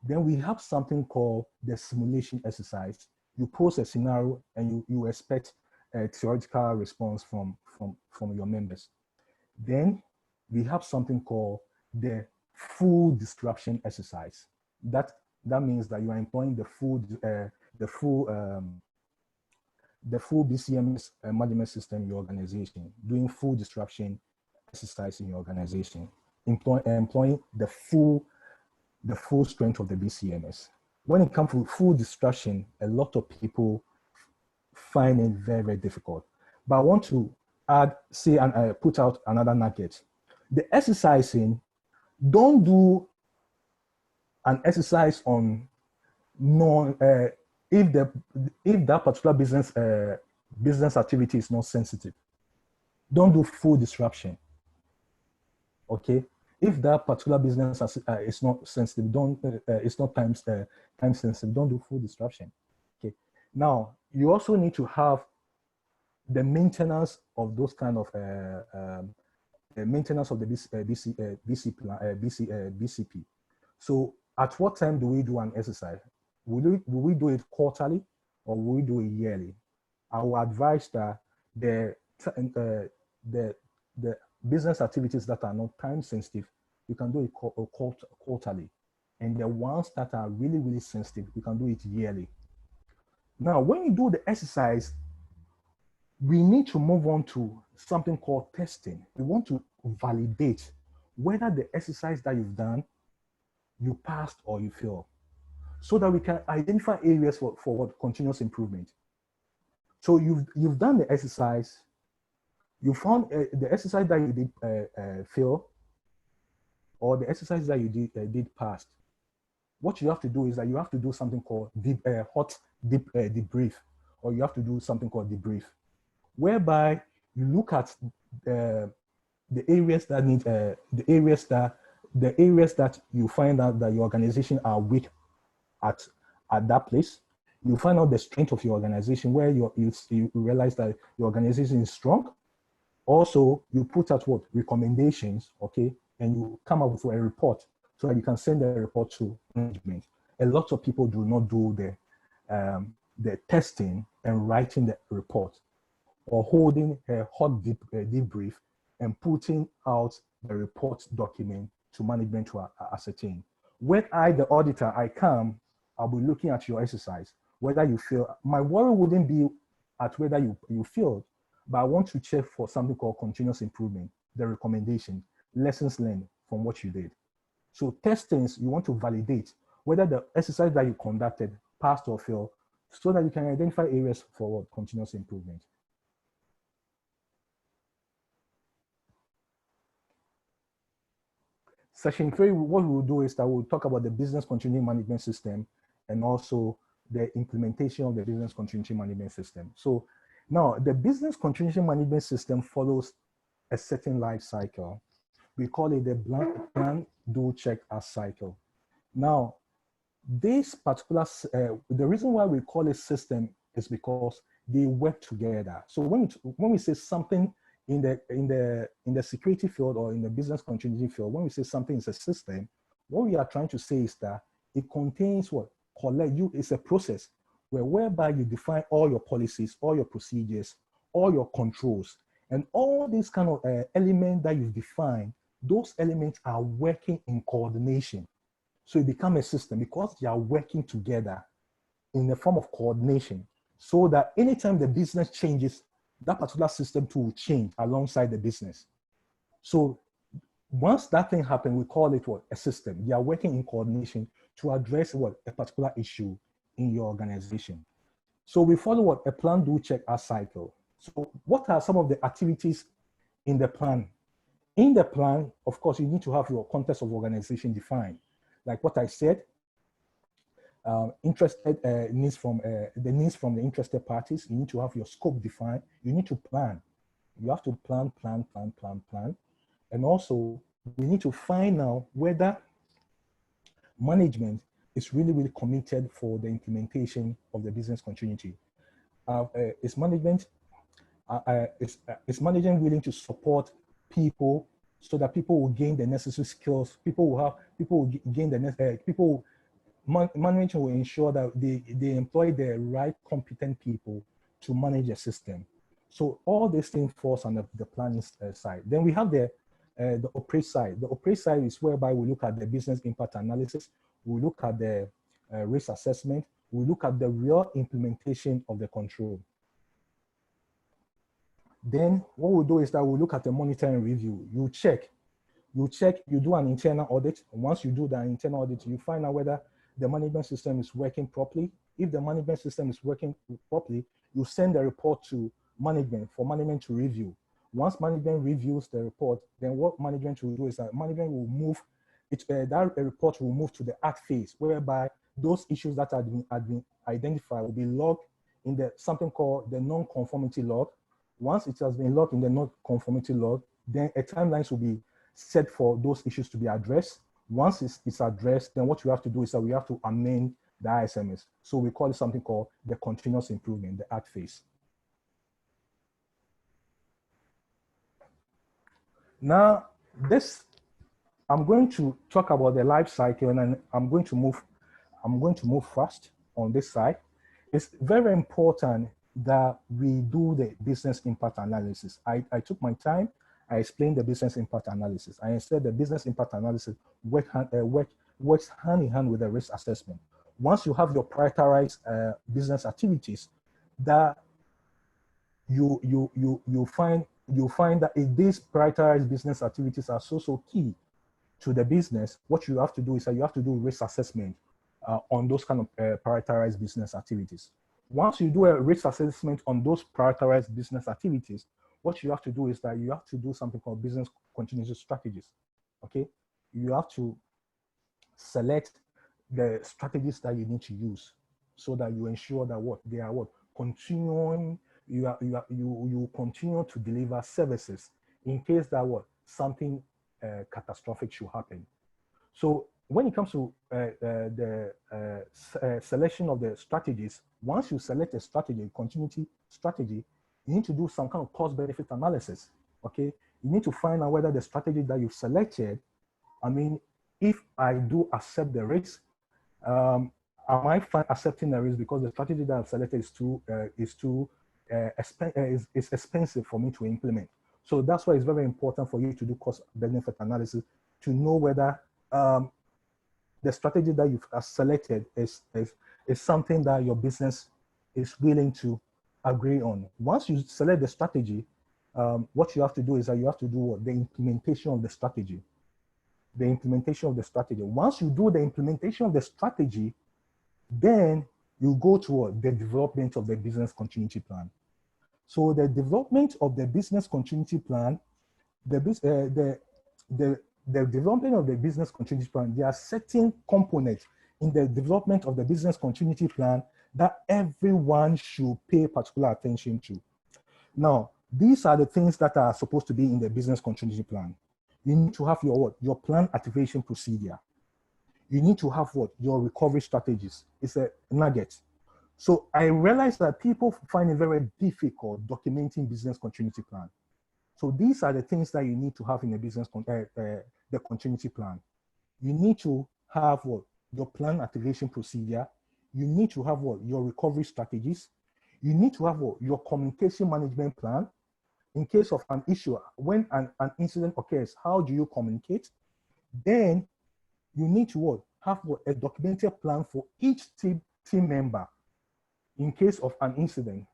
Then we have something called the simulation exercise. You pose a scenario and you expect a theoretical response from your members. Then we have something called the full disruption exercise. That means that you are employing the full BCMS management system in your organization, doing full disruption exercise in your organization, employing the full strength of the BCMS. When it comes to full disruption, a lot of people find it very, very difficult. But I want to put out another nugget. The exercising, don't do an exercise on if that particular business activity is not sensitive. Don't do full disruption. Okay, if that particular business is not sensitive, it's not time sensitive, don't do full disruption. Okay, now you also need to have the maintenance of those kind of maintenance of the BCP. So at what time do we do an exercise? Will we do it quarterly or will we do it yearly? I will advise that the business activities that are not time sensitive, you can do it quarterly. And the ones that are really, really sensitive, you can do it yearly. Now, when you do the exercise, we need to move on to something called testing. We want to validate whether the exercise that you've done, you passed or you failed, so that we can identify areas for what continuous improvement. So you've done the exercise, you found the exercise that you did fail, or the exercise that you did pass. What you have to do is that you have to do something called debrief, or you have to do something called debrief, whereby you look at the areas that need the areas that you find out that your organization are weak at that place. You find out the strength of your organization, where you realize that your organization is strong. Also, you put out what recommendations, okay, and you come up with a report so that you can send the report to management. A lot of people do not do the testing and writing the report, or holding a hot debrief and putting out the report document to management to ascertain. When the auditor, I'll be looking at your exercise, whether you fail. My worry wouldn't be at whether you failed, but I want to check for something called continuous improvement, the recommendation, lessons learned from what you did. So testings, you want to validate whether the exercise that you conducted passed or failed, so that you can identify areas for continuous improvement. Section 3, what we'll do is that we'll talk about the business continuity management system and also the implementation of the business continuity management system. So now the business continuity management system follows a certain life cycle. We call it the plan, do, check, act cycle. Now, this particular, the reason why we call it system is because they work together. So when we say something in the security field or in the business continuity field, when we say something is a system, what we are trying to say is that it contains what? It's a process whereby you define all your policies, all your procedures, all your controls, And all these kind of elements that you've defined, those elements are working in coordination. So it becomes a system because they are working together in the form of coordination, so that anytime the business changes, that particular system too will change alongside the business. So once that thing happens, we call it what? A system. They are working in coordination to address what? A particular issue in your organization. So we follow what? A plan, do, check, act cycle. So what are some of the activities in the plan? In the plan, of course, you need to have your context of organization defined. Like what I said, needs from the interested parties. You need to have your scope defined. You need to plan. You have to plan. And also, we need to find out whether management is really committed for the implementation of the business continuity. Is management willing to support people so that people will gain the necessary skills? Management will ensure that they employ the right competent people to manage the system. So all these things falls on the planning side. Then we have the operate side. The operate side is whereby we look at the business impact analysis, we look at the risk assessment, we look at the real implementation of the control. Then what we'll do is that we'll look at the monitoring review. You do an internal audit. And once you do that internal audit, you find out whether the management system is working properly. If the management system is working properly, you send the report to management for management to review. Once management reviews the report, then what management will do is that management will move, that report will move to the act phase, whereby those issues that had been identified will be logged in something called the non-conformity log. Once it has been logged in the non-conformity log, then a timeline will be set for those issues to be addressed. Once it's addressed, then what we have to do is that we have to amend the ISMS. So we call it something called the continuous improvement, the act phase. Now, I'm going to talk about the life cycle, and I'm going to move fast on this side. It's very important that we do the business impact analysis. I took my time. I explained the business impact analysis. I said the business impact analysis works hand in hand with the risk assessment. Once you have your prioritized business activities, that you find that if these prioritized business activities are so key to the business, what you have to do is that you have to do risk assessment on those kind of prioritized business activities. Once you do a risk assessment on those prioritized business activities, what you have to do is that you have to do something called business continuity strategies, okay? You have to select the strategies that you need to use so that you ensure that you continue to deliver services in case that something catastrophic should happen. So when it comes to the selection of the strategies, once you select a strategy, continuity strategy, you need to do some kind of cost-benefit analysis, okay? You need to find out whether the strategy that you've selected, if I do accept the risk, am I accepting the risk because the strategy that I've selected is expensive for me to implement. So that's why it's very important for you to do cost-benefit analysis to know whether the strategy that you've selected is something that your business is willing to agree on. Once you select the strategy, what you have to do is that you have to do the implementation of the strategy. The implementation of the strategy. Once you do the implementation of the strategy, then you go to the development of the business continuity plan. So the development of the business continuity plan, the development of the business continuity plan, there are certain components in the development of the business continuity plan that everyone should pay particular attention to. Now, these are the things that are supposed to be in the business continuity plan. You need to have your plan activation procedure. You need to have your recovery strategies. It's a nugget. So I realize that people find it very difficult documenting business continuity plan. So these are the things that you need to have in the business the continuity plan. You need to have your plan activation procedure. You need to have your recovery strategies. You need to have your communication management plan. in case of an issue, when an incident occurs, how do you communicate? Then you need to what? Have a documented plan for each team member in case of an incident.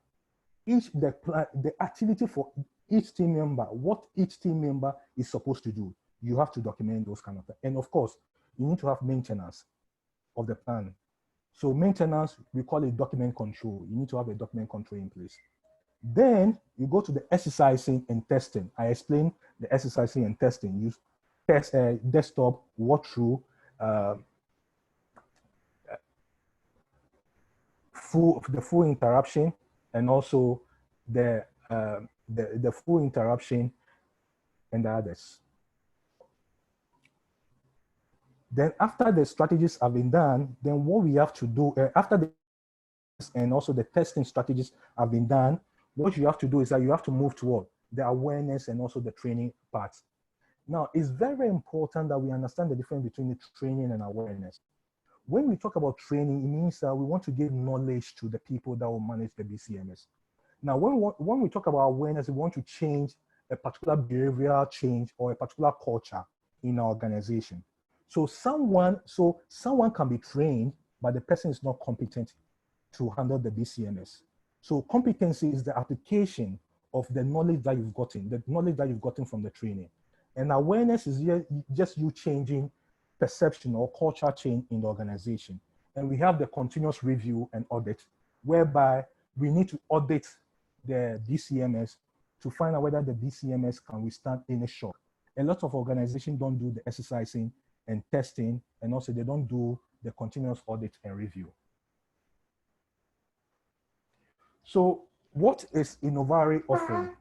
The activity for each team member, what each team member is supposed to do. You have to document those kind of things. And of course, you need to have maintenance of the plan. So maintenance, we call it document control. You need to have a document control in place. Then you go to the exercising and testing. I explained the exercising and testing. Use test desktop, walkthrough, the full interruption, and also the full interruption and the others. Then after the strategies have been done, then what we have to do, after the and also the testing strategies have been done, what you have to do is that you have to move toward the awareness and also the training parts. Now, it's very important that we understand the difference between the training and awareness. When we talk about training, it means that we want to give knowledge to the people that will manage the BCMS. Now, when we talk about awareness, we want to change a particular behavioral change or a particular culture in our organization. So someone can be trained, but the person is not competent to handle the BCMS. So competency is the application of the knowledge that you've gotten from the training. And awareness is just you changing perception or culture change in the organization. And we have the continuous review and audit, whereby we need to audit the BCMS to find out whether the BCMS can withstand any shock. A lot of organizations don't do the exercising and testing, and also they don't do the continuous audit and review. So what is Innovare offering?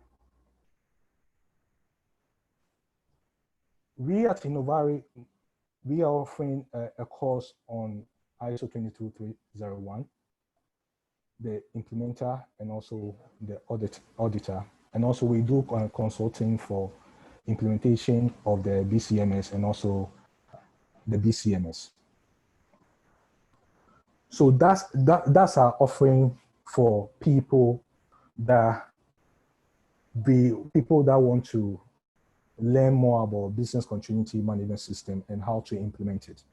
We at Innovare, we are offering a course on ISO 22301, the implementer and also the auditor. And also we do consulting for implementation of the BCMS and also the BCMS. So that's our offering for people that want to learn more about business continuity management system and how to implement it.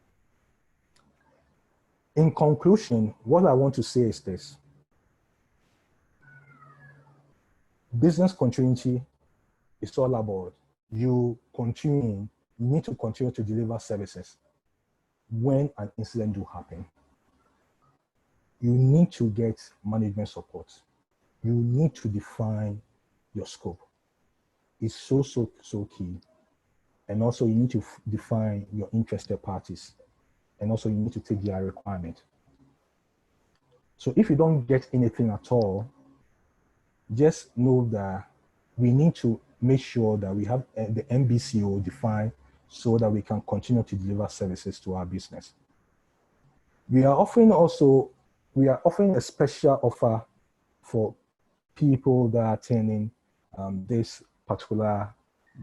In conclusion, what I want to say is this. Business continuity is all about you need to continue to deliver services when an incident do happen. You need to get management support. You need to define your scope. It's so key. And also you need to define your interested parties. And also you need to take their requirement. So if you don't get anything at all, just know that we need to make sure that we have the MBCO defined so that we can continue to deliver services to our business. We are offering a special offer for people that are attending this particular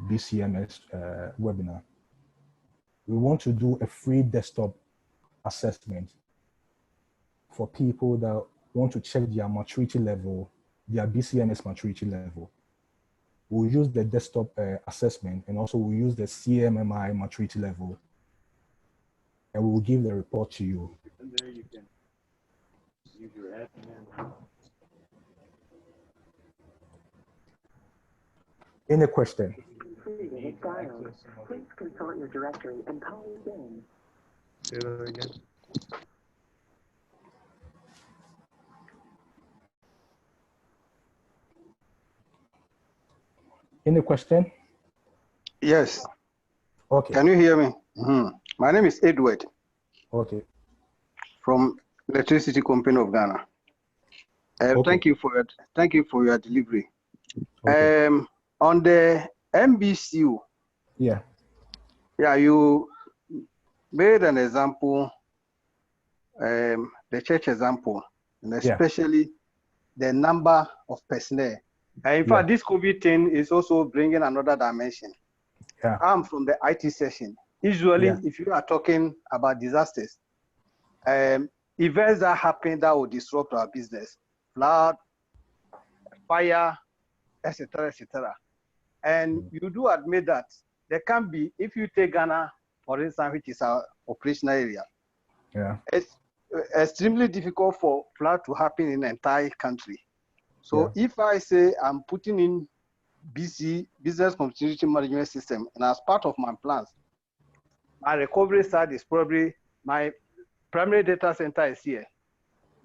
BCMS webinar. We want to do a free desktop assessment for people that want to check their maturity level, their BCMS maturity level. We'll use the desktop assessment, and also we'll use the CMMI maturity level, and we will give the report to you. And there you can use your admin. Any question? Please consult your directory and call again. Say that again. Any question? Yes. Okay. Can you hear me? Mm-hmm. My name is Edward. Okay. From Electricity Company of Ghana. Okay. Thank you for your delivery. Okay. On the MBCU. Yeah. Yeah, you made an example, the church example, and especially the number of personnel. In fact, this COVID thing is also bringing another dimension. Yeah. I'm from the IT session. Usually, if you are talking about disasters, events that happen that will disrupt our business, flood, fire, etc., etc. And you do admit that there can be, if you take Ghana, for instance, which is our operational area, it's extremely difficult for flood to happen in the entire country. So if I say I'm putting in BC, business continuity management system, and as part of my plans, my recovery side is probably, my primary data center is here.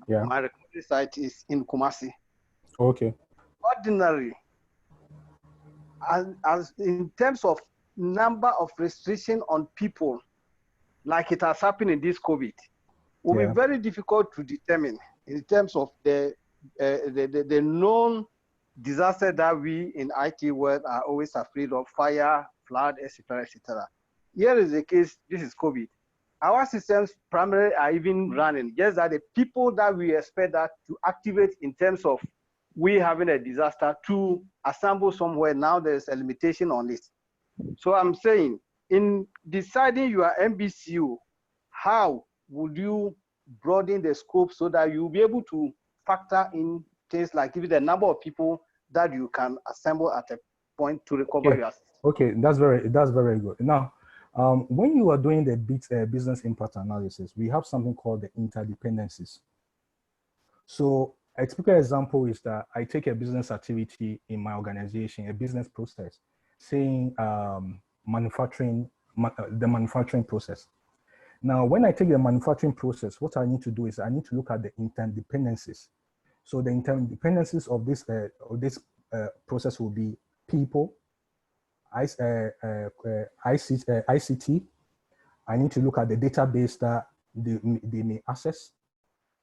My recovery site is in Kumasi. Okay. Ordinary, as in terms of number of restriction on people, like it has happened in this COVID, will be very difficult to determine in terms of the known disaster that we in IT world are always afraid of: fire, flood, etc., etc. Here is the case. This is COVID. Our systems primarily are even running. Just that the people that we expect that to activate in terms of we having a disaster to assemble somewhere, now there is a limitation on it. So I'm saying, in deciding your MBCU, how would you broaden the scope so that you'll be able to factor in things like even the number of people that you can assemble at a point to recover your system? Okay, that's very good. Now, when you are doing the business impact analysis, we have something called the interdependencies. So a typical example is that I take a business activity in my organization, a business process, saying the manufacturing process. Now, when I take the manufacturing process, what I need to do is I need to look at the interdependencies. So the interdependencies of this process will be people, ICT. I need to look at the database that they may access.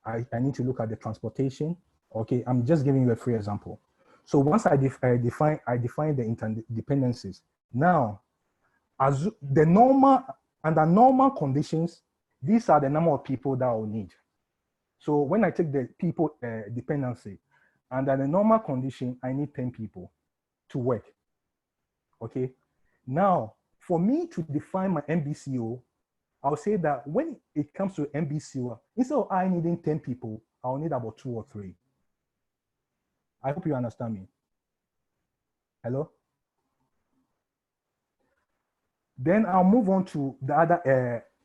I need to look at the transportation. Okay, I'm just giving you a free example. So once I define the interdependencies, now as under normal conditions, these are the number of people that I'll need. So when I take the people dependency, under the normal condition, I need 10 people to work. Okay. Now, for me to define my MBCO, I'll say that when it comes to MBCO, instead of I needing 10 people, I'll need about 2 or 3. I hope you understand me. Hello? Then I'll move on to the other.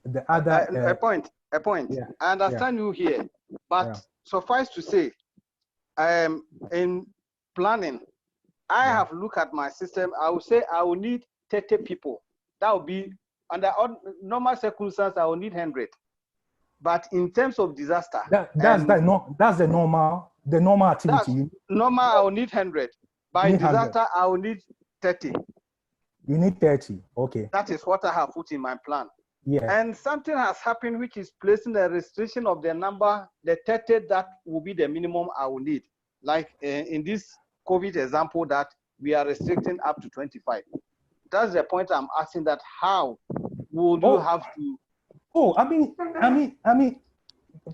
A point. Yeah. I understand you here, but suffice to say, in planning, I have looked at my system. I will say I will need 30 people. That will be under normal circumstances. I will need 100. But in terms of disaster, that's the normal activity. Normal, I will need 100. By disaster, 100. I will need 30. You need 30. Okay. That is what I have put in my plan. Yeah. And something has happened which is placing a restriction of the number, the 30 that will be the minimum I will need. Like in this COVID example that we are restricting up to 25. That's the point I'm asking, that how would you have to? Oh, I mean,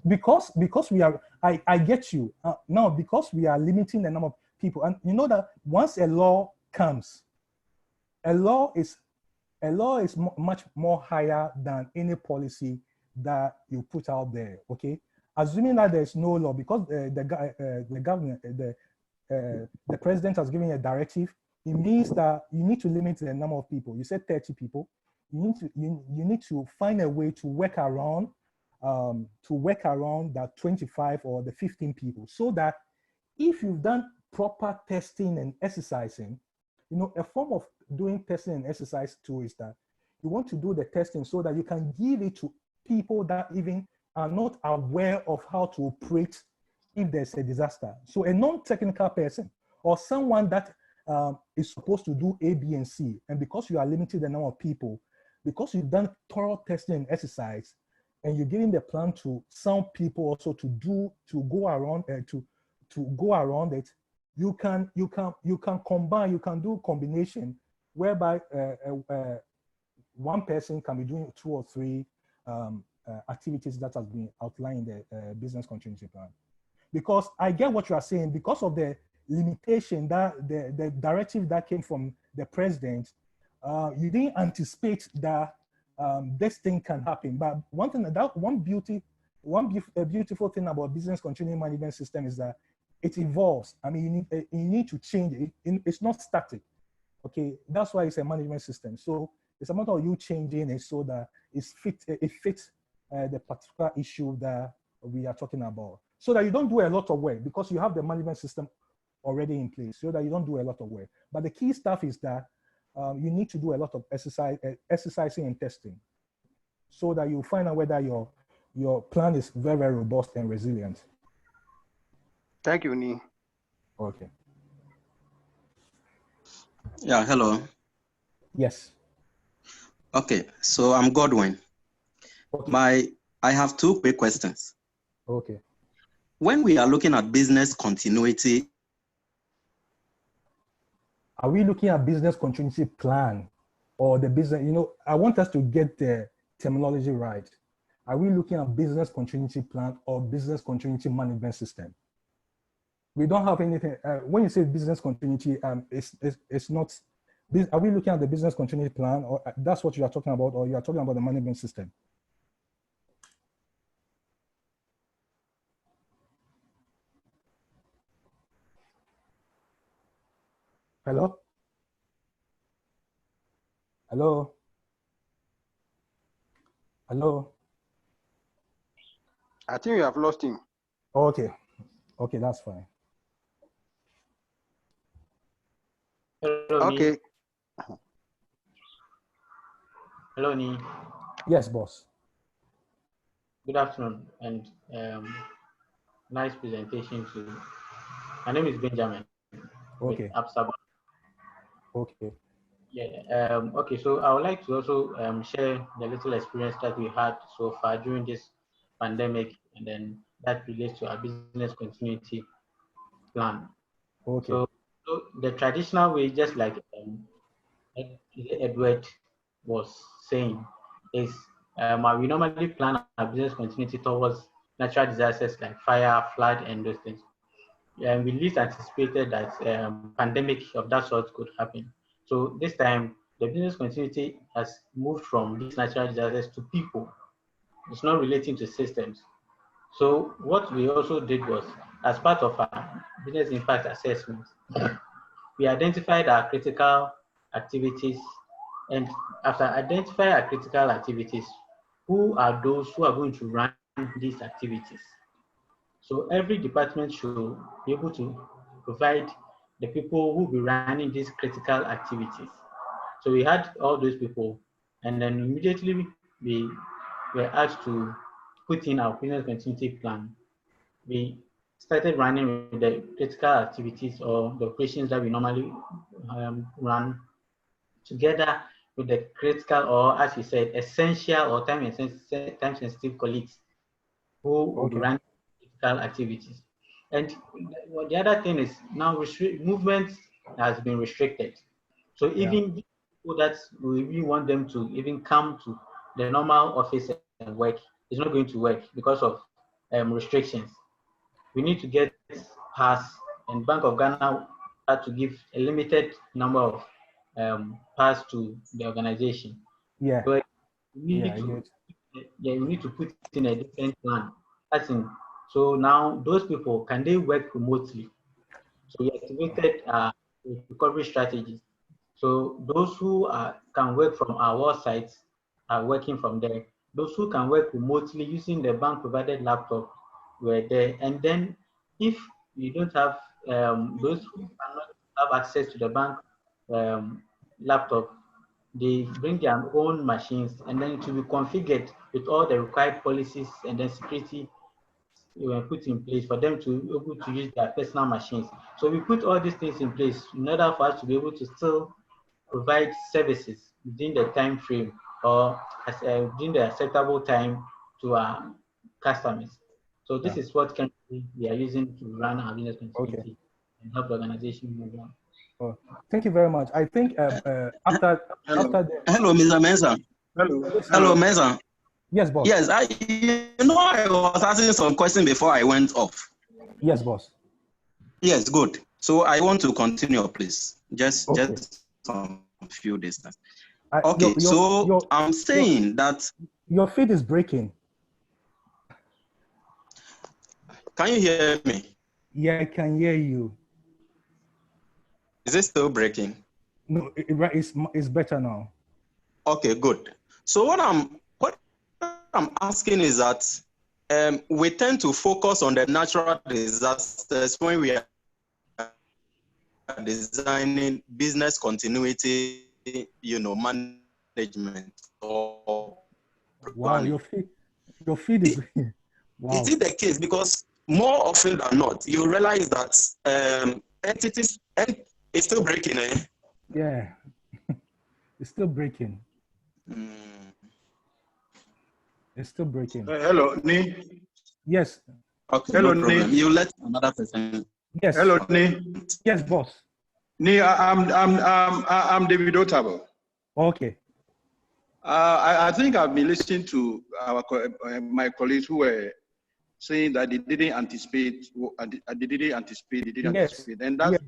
because we are, I get you. No, because we are limiting the number of people. And you know that once a law comes, a law is much more higher than any policy that you put out there. Okay, assuming that there's no law, because the government, the president has given a directive. It means that you need to limit the number of people. You said 30 people. You need to find a way to work around that 25 or the 15 people, so that if you've done proper testing and exercising, you know, a form of doing testing and exercise too is that you want to do the testing so that you can give it to people that even are not aware of how to operate if there's a disaster. So a non-technical person or someone that is supposed to do A, B, and C, and because you are limiting the number of people, because you've done thorough testing and exercise, and you're giving the plan to some people also to go around it, you can combine, you can do combination whereby one person can be doing 2 or 3 activities that has been outlined in the business continuity plan. Because I get what you are saying, because of the limitation that the directive that came from the president, you didn't anticipate that this thing can happen. But one beautiful thing about business continuity management system is that it evolves. I mean, you need to change it. It's not static. Okay, that's why it's a management system. So it's a matter of you changing it so that it fits the particular issue that we are talking about. So that you don't do a lot of work because you have the management system already in place. So that you don't do a lot of work. But the key stuff is that you need to do a lot of exercising and testing, so that you find out whether your plan is very, very robust and resilient. Thank you, Ni. Okay. Yeah, hello. Yes. Okay, so I'm Godwin. Okay. I have two quick questions. Okay. When we are looking at business continuity, are we looking at business continuity plan or the business, I want us to get the terminology right. Are we looking at business continuity plan or business continuity management system? We don't have anything, when you say business continuity, it's not, are we looking at the business continuity plan, or that's what you are talking about, or you are talking about the management system? Hello? Hello? Hello? I think we have lost him. Okay. Okay, that's fine. Hello, Okay. Ni. Hello, Ni. Yes, boss. Good afternoon, and nice presentation too. My name is Benjamin. Okay. With Absa. Okay. Yeah. Okay. So I would like to also share the little experience that we had so far during this pandemic, and then that relates to our business continuity plan. Okay. So the traditional way, just like Edward was saying, is we normally plan our business continuity towards natural disasters like fire, flood, and those things. And we least anticipated that pandemic of that sort could happen. So this time, the business continuity has moved from these natural disasters to people. It's not relating to systems. So what we also did was, as part of our business impact assessment, we identified our critical activities, and after identifying our critical activities, who are those who are going to run these activities? So every department should be able to provide the people who will be running these critical activities. So we had all those people, and then immediately we were asked to put in our business continuity plan. We started running with the critical activities or the operations that we normally run together with the critical, or as you said, essential or time-sensitive colleagues who will be running critical activities. And the other thing is now movement has been restricted. So even people that we really want them to even come to the normal office and work, it's not going to work because of restrictions. We need to get pass, and Bank of Ghana had to give a limited number of pass to the organization. Yeah. But we need to put in a different plan. That's in. So now those people, can they work remotely? So we activated recovery strategies. So those who can work from our sites are working from there. Those who can work remotely using the bank provided laptop were there. And then if you don't have those who cannot have access to the bank laptop, they bring their own machines, and then it will be configured with all the required policies and then security were put in place for them to be able to use their personal machines. So we put all these things in place in order for us to be able to still provide services within the time frame or within the acceptable time to our customers. So this is what currently we are using to run our business continuity and help the organization move on. Oh, thank you very much. I think hello, hello, Mr. Mensah. Hello, Mensah. Yes, boss. Yes, I was asking some questions before I went off. Yes, boss. Yes, good. So I want to continue, please. Just some few distance. Okay, I'm saying that your feed is breaking. Can you hear me? Yeah, I can hear you. Is it still breaking? No, it's better now. Okay, good. So what I'm asking is that we tend to focus on the natural disasters when we are designing business continuity, management or wow, planning. your feed is wow. Is it the case? Because more often than not, you realize that entities, it's still breaking, eh? Yeah, it's still breaking. It's still breaking. Hello, Ni. Yes. Okay, hello, no problem. Ni. You let another person. Yes. Hello, Ni. Yes, boss. Ni, I'm David Otabo. Okay. I think I've been listening to my colleagues who were saying that they didn't anticipate, and that's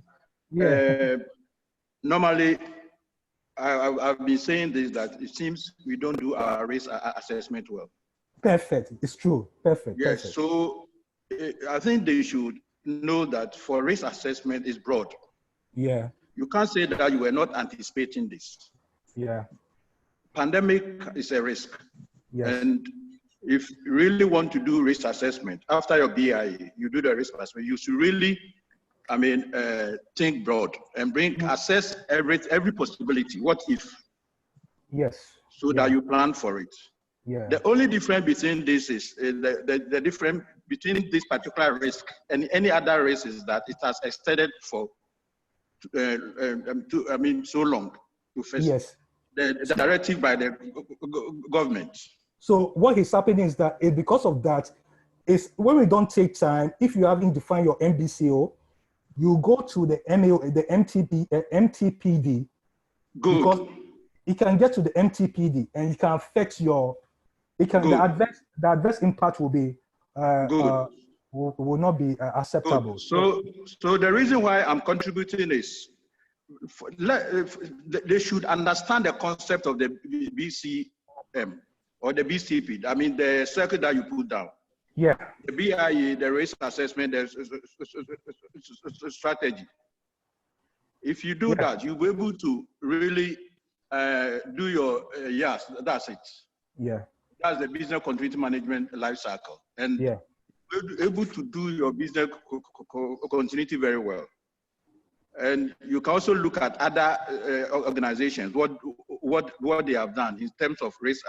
normally I've been saying this, that it seems we don't do our risk assessment well. Perfect. It's true. Perfect. Yes. Perfect. So I think they should know that for risk assessment is broad. Yeah. You can't say that you were not anticipating this. Yeah. Pandemic is a risk. Yes. And if you really want to do risk assessment, after your BIE, you do the risk assessment, you should really, think broad and assess every possibility. What if? Yes. So that you plan for it. Yeah. The only difference between this is the difference between this particular risk and any other risk is that it has extended for so long to face. Yes. The directive by the government. So what is happening is that because of that, is when we don't take time, if you haven't defined your MBCO, you go to the MAO, the MTPD. Good. Because it can get to the MTPD and it can affect your, the adverse impact will be, will not be acceptable. So the reason why I'm contributing is, they should understand the concept of the BCM or the BCP. I mean, the circuit that you put down. Yeah. The BIE, the risk assessment, the strategy. If you do that, you'll be able to really do your, that's it. Yeah. That's the business continuity management life cycle. And you're able to do your business continuity very well. And you can also look at other organizations, what they have done in terms of risk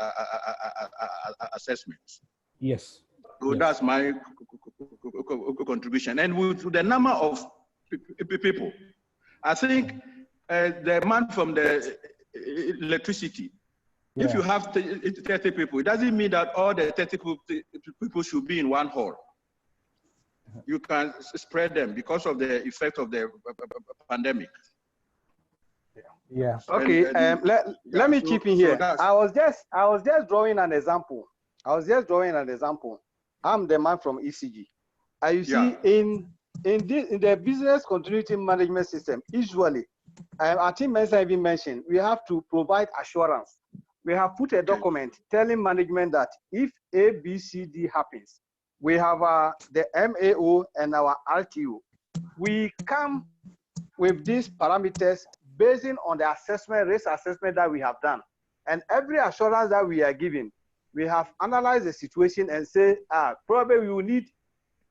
assessments. Yes. So that's my contribution. And with the number of people, I think the man from the electricity, if you have 30 people, it doesn't mean that all the 30 people should be in one hall. You can spread them because of the effect of the pandemic. Yeah. Okay. Let me chip in here. I was just drawing an example. I'm the man from ECG. You see, in the business continuity management system, usually, I think Mensah even mentioned, we have to provide assurance. We have put a document telling management that if A, B, C, D happens, we have the MAO and our RTO. We come with these parameters based on the risk assessment that we have done. And every assurance that we are giving, we have analyzed the situation and say, probably we will need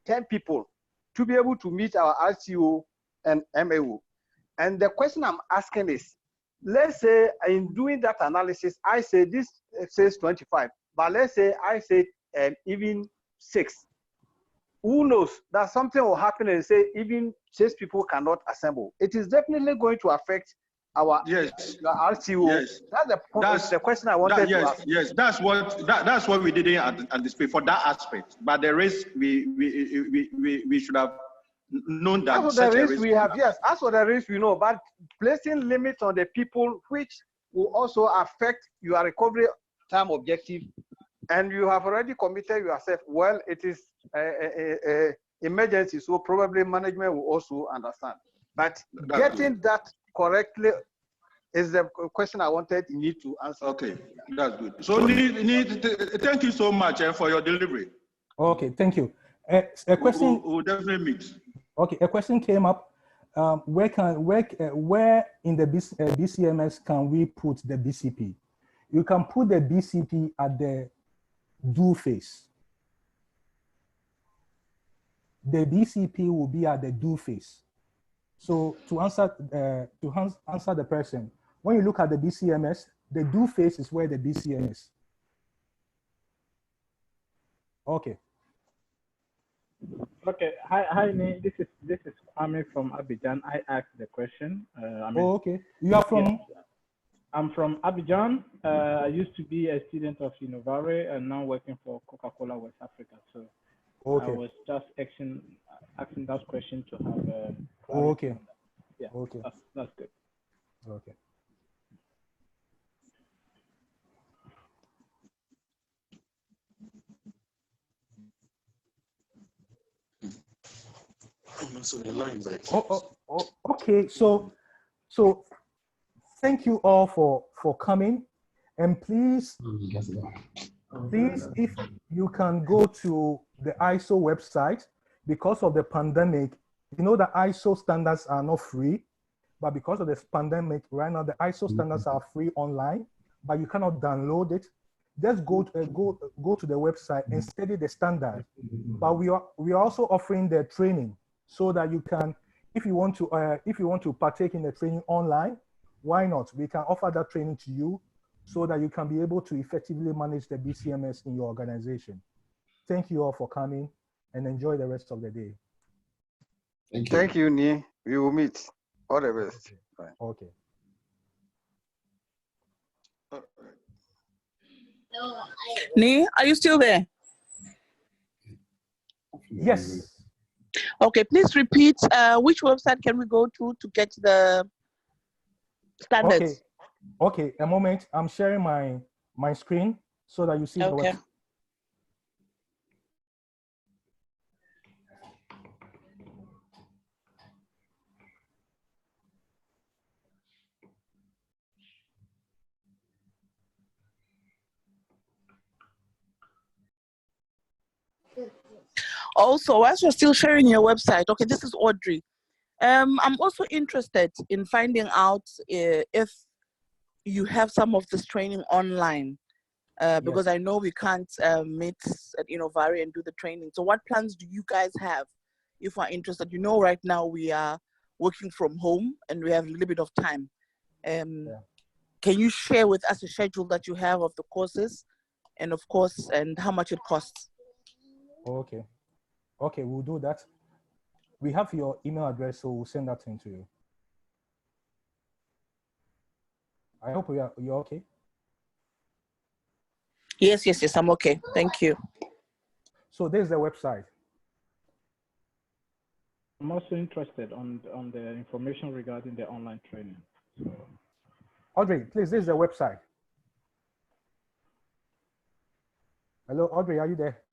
10 people to be able to meet our RTO and MAO. And the question I'm asking is, let's say in doing that analysis, I say this says 25, but let's say I say even 6. Who knows that something will happen and say even 6 people cannot assemble. It is definitely going to affect our RTO. Yes. That's the question I wanted to ask. Yes, that's what we didn't anticipate for that aspect. But the risk we should have known that. As for the risk we have, yes. As for the risk we know, but placing limits on the people, which will also affect your recovery time objective, and you have already committed yourself. Well, it is a emergency, so probably management will also understand. But getting that correctly is the question I wanted you need to answer. Okay, that's good. So, thank you so much for your delivery. Okay, thank you. A question. We'll definitely meet. Okay, a question came up. Where in the BCMS can we put the BCP? You can put the BCP at the do phase. The BCP will be at the do phase. So to answer the person, when you look at the BCMS, the do phase is where the BCM is. Okay. Okay. Hi, Ni. This is Kwame from Abidjan. I asked the question. Okay. You are from? Yes, I'm from Abidjan. I used to be a student of Innovare and now working for Coca-Cola West Africa. So okay. I was just asking that question to have. Okay. Yeah. Okay. That's good. Okay. Okay. So thank you all for coming, and please, if you can go to the ISO website. Because of the pandemic, you know, the ISO standards are not free, but because of this pandemic, right now the ISO standards are free online, but you cannot download it. Just go to the website and study the standard. But we are also offering the training so that you can, if you want to partake in the training online, why not? We can offer that training to you so that you can be able to effectively manage the BCMS in your organization. Thank you all for coming and enjoy the rest of the day. Thank you, Ni. We will meet. All the best. Bye. Okay. Ni, are you still there? Yes. Okay, please repeat which website can we go to get the standards? Okay, a moment. I'm sharing my screen so that you see the website. Also, as you're still sharing your website, okay, this is Audrey. I'm also interested in finding out if you have some of this training online, because I know we can't meet at Innovare and do the training. So what plans do you guys have if we're interested? You know, right now we are working from home and we have a little bit of time. Can you share with us a schedule that you have of the courses and of course, and how much it costs? Okay, we'll do that. We have your email address, so we'll send that in to you. I hope you're okay. Yes, I'm okay. Thank you. So there's the website. I'm also interested on the information regarding the online training. So. Audrey, please, this is the website. Hello, Audrey, are you there?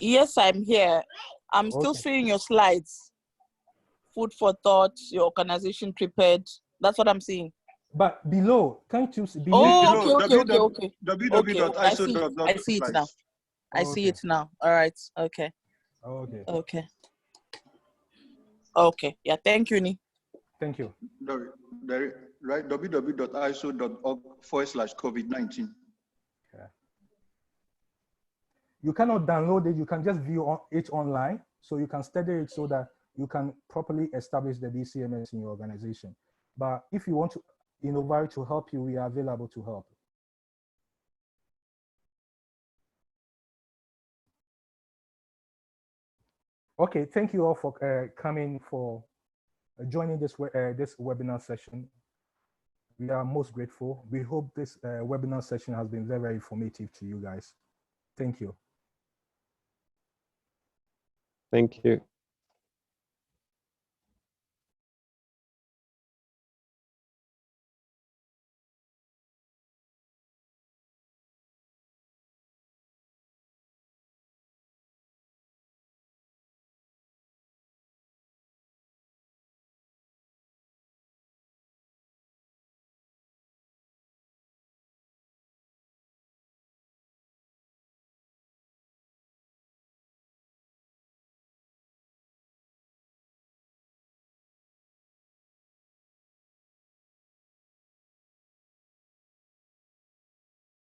Yes, I'm here. I'm still seeing your slides. Food for thought, your organization prepared. That's what I'm seeing. But below, can't you see? Oh, okay. www.iso.org. I see it now. I see it now. All right. Okay. Okay. Yeah. Thank you, Ni. Thank you. Right. www.iso.org/COVID-19. Yeah. You cannot download it. You can just view it online, so you can study it so that you can properly establish the BCMS in your organization. But if you want to Innovare to help you, we are available to help. Okay, thank you all for coming, for joining this webinar session. We are most grateful. We hope this webinar session has been very, very informative to you guys. Thank you. Thank you.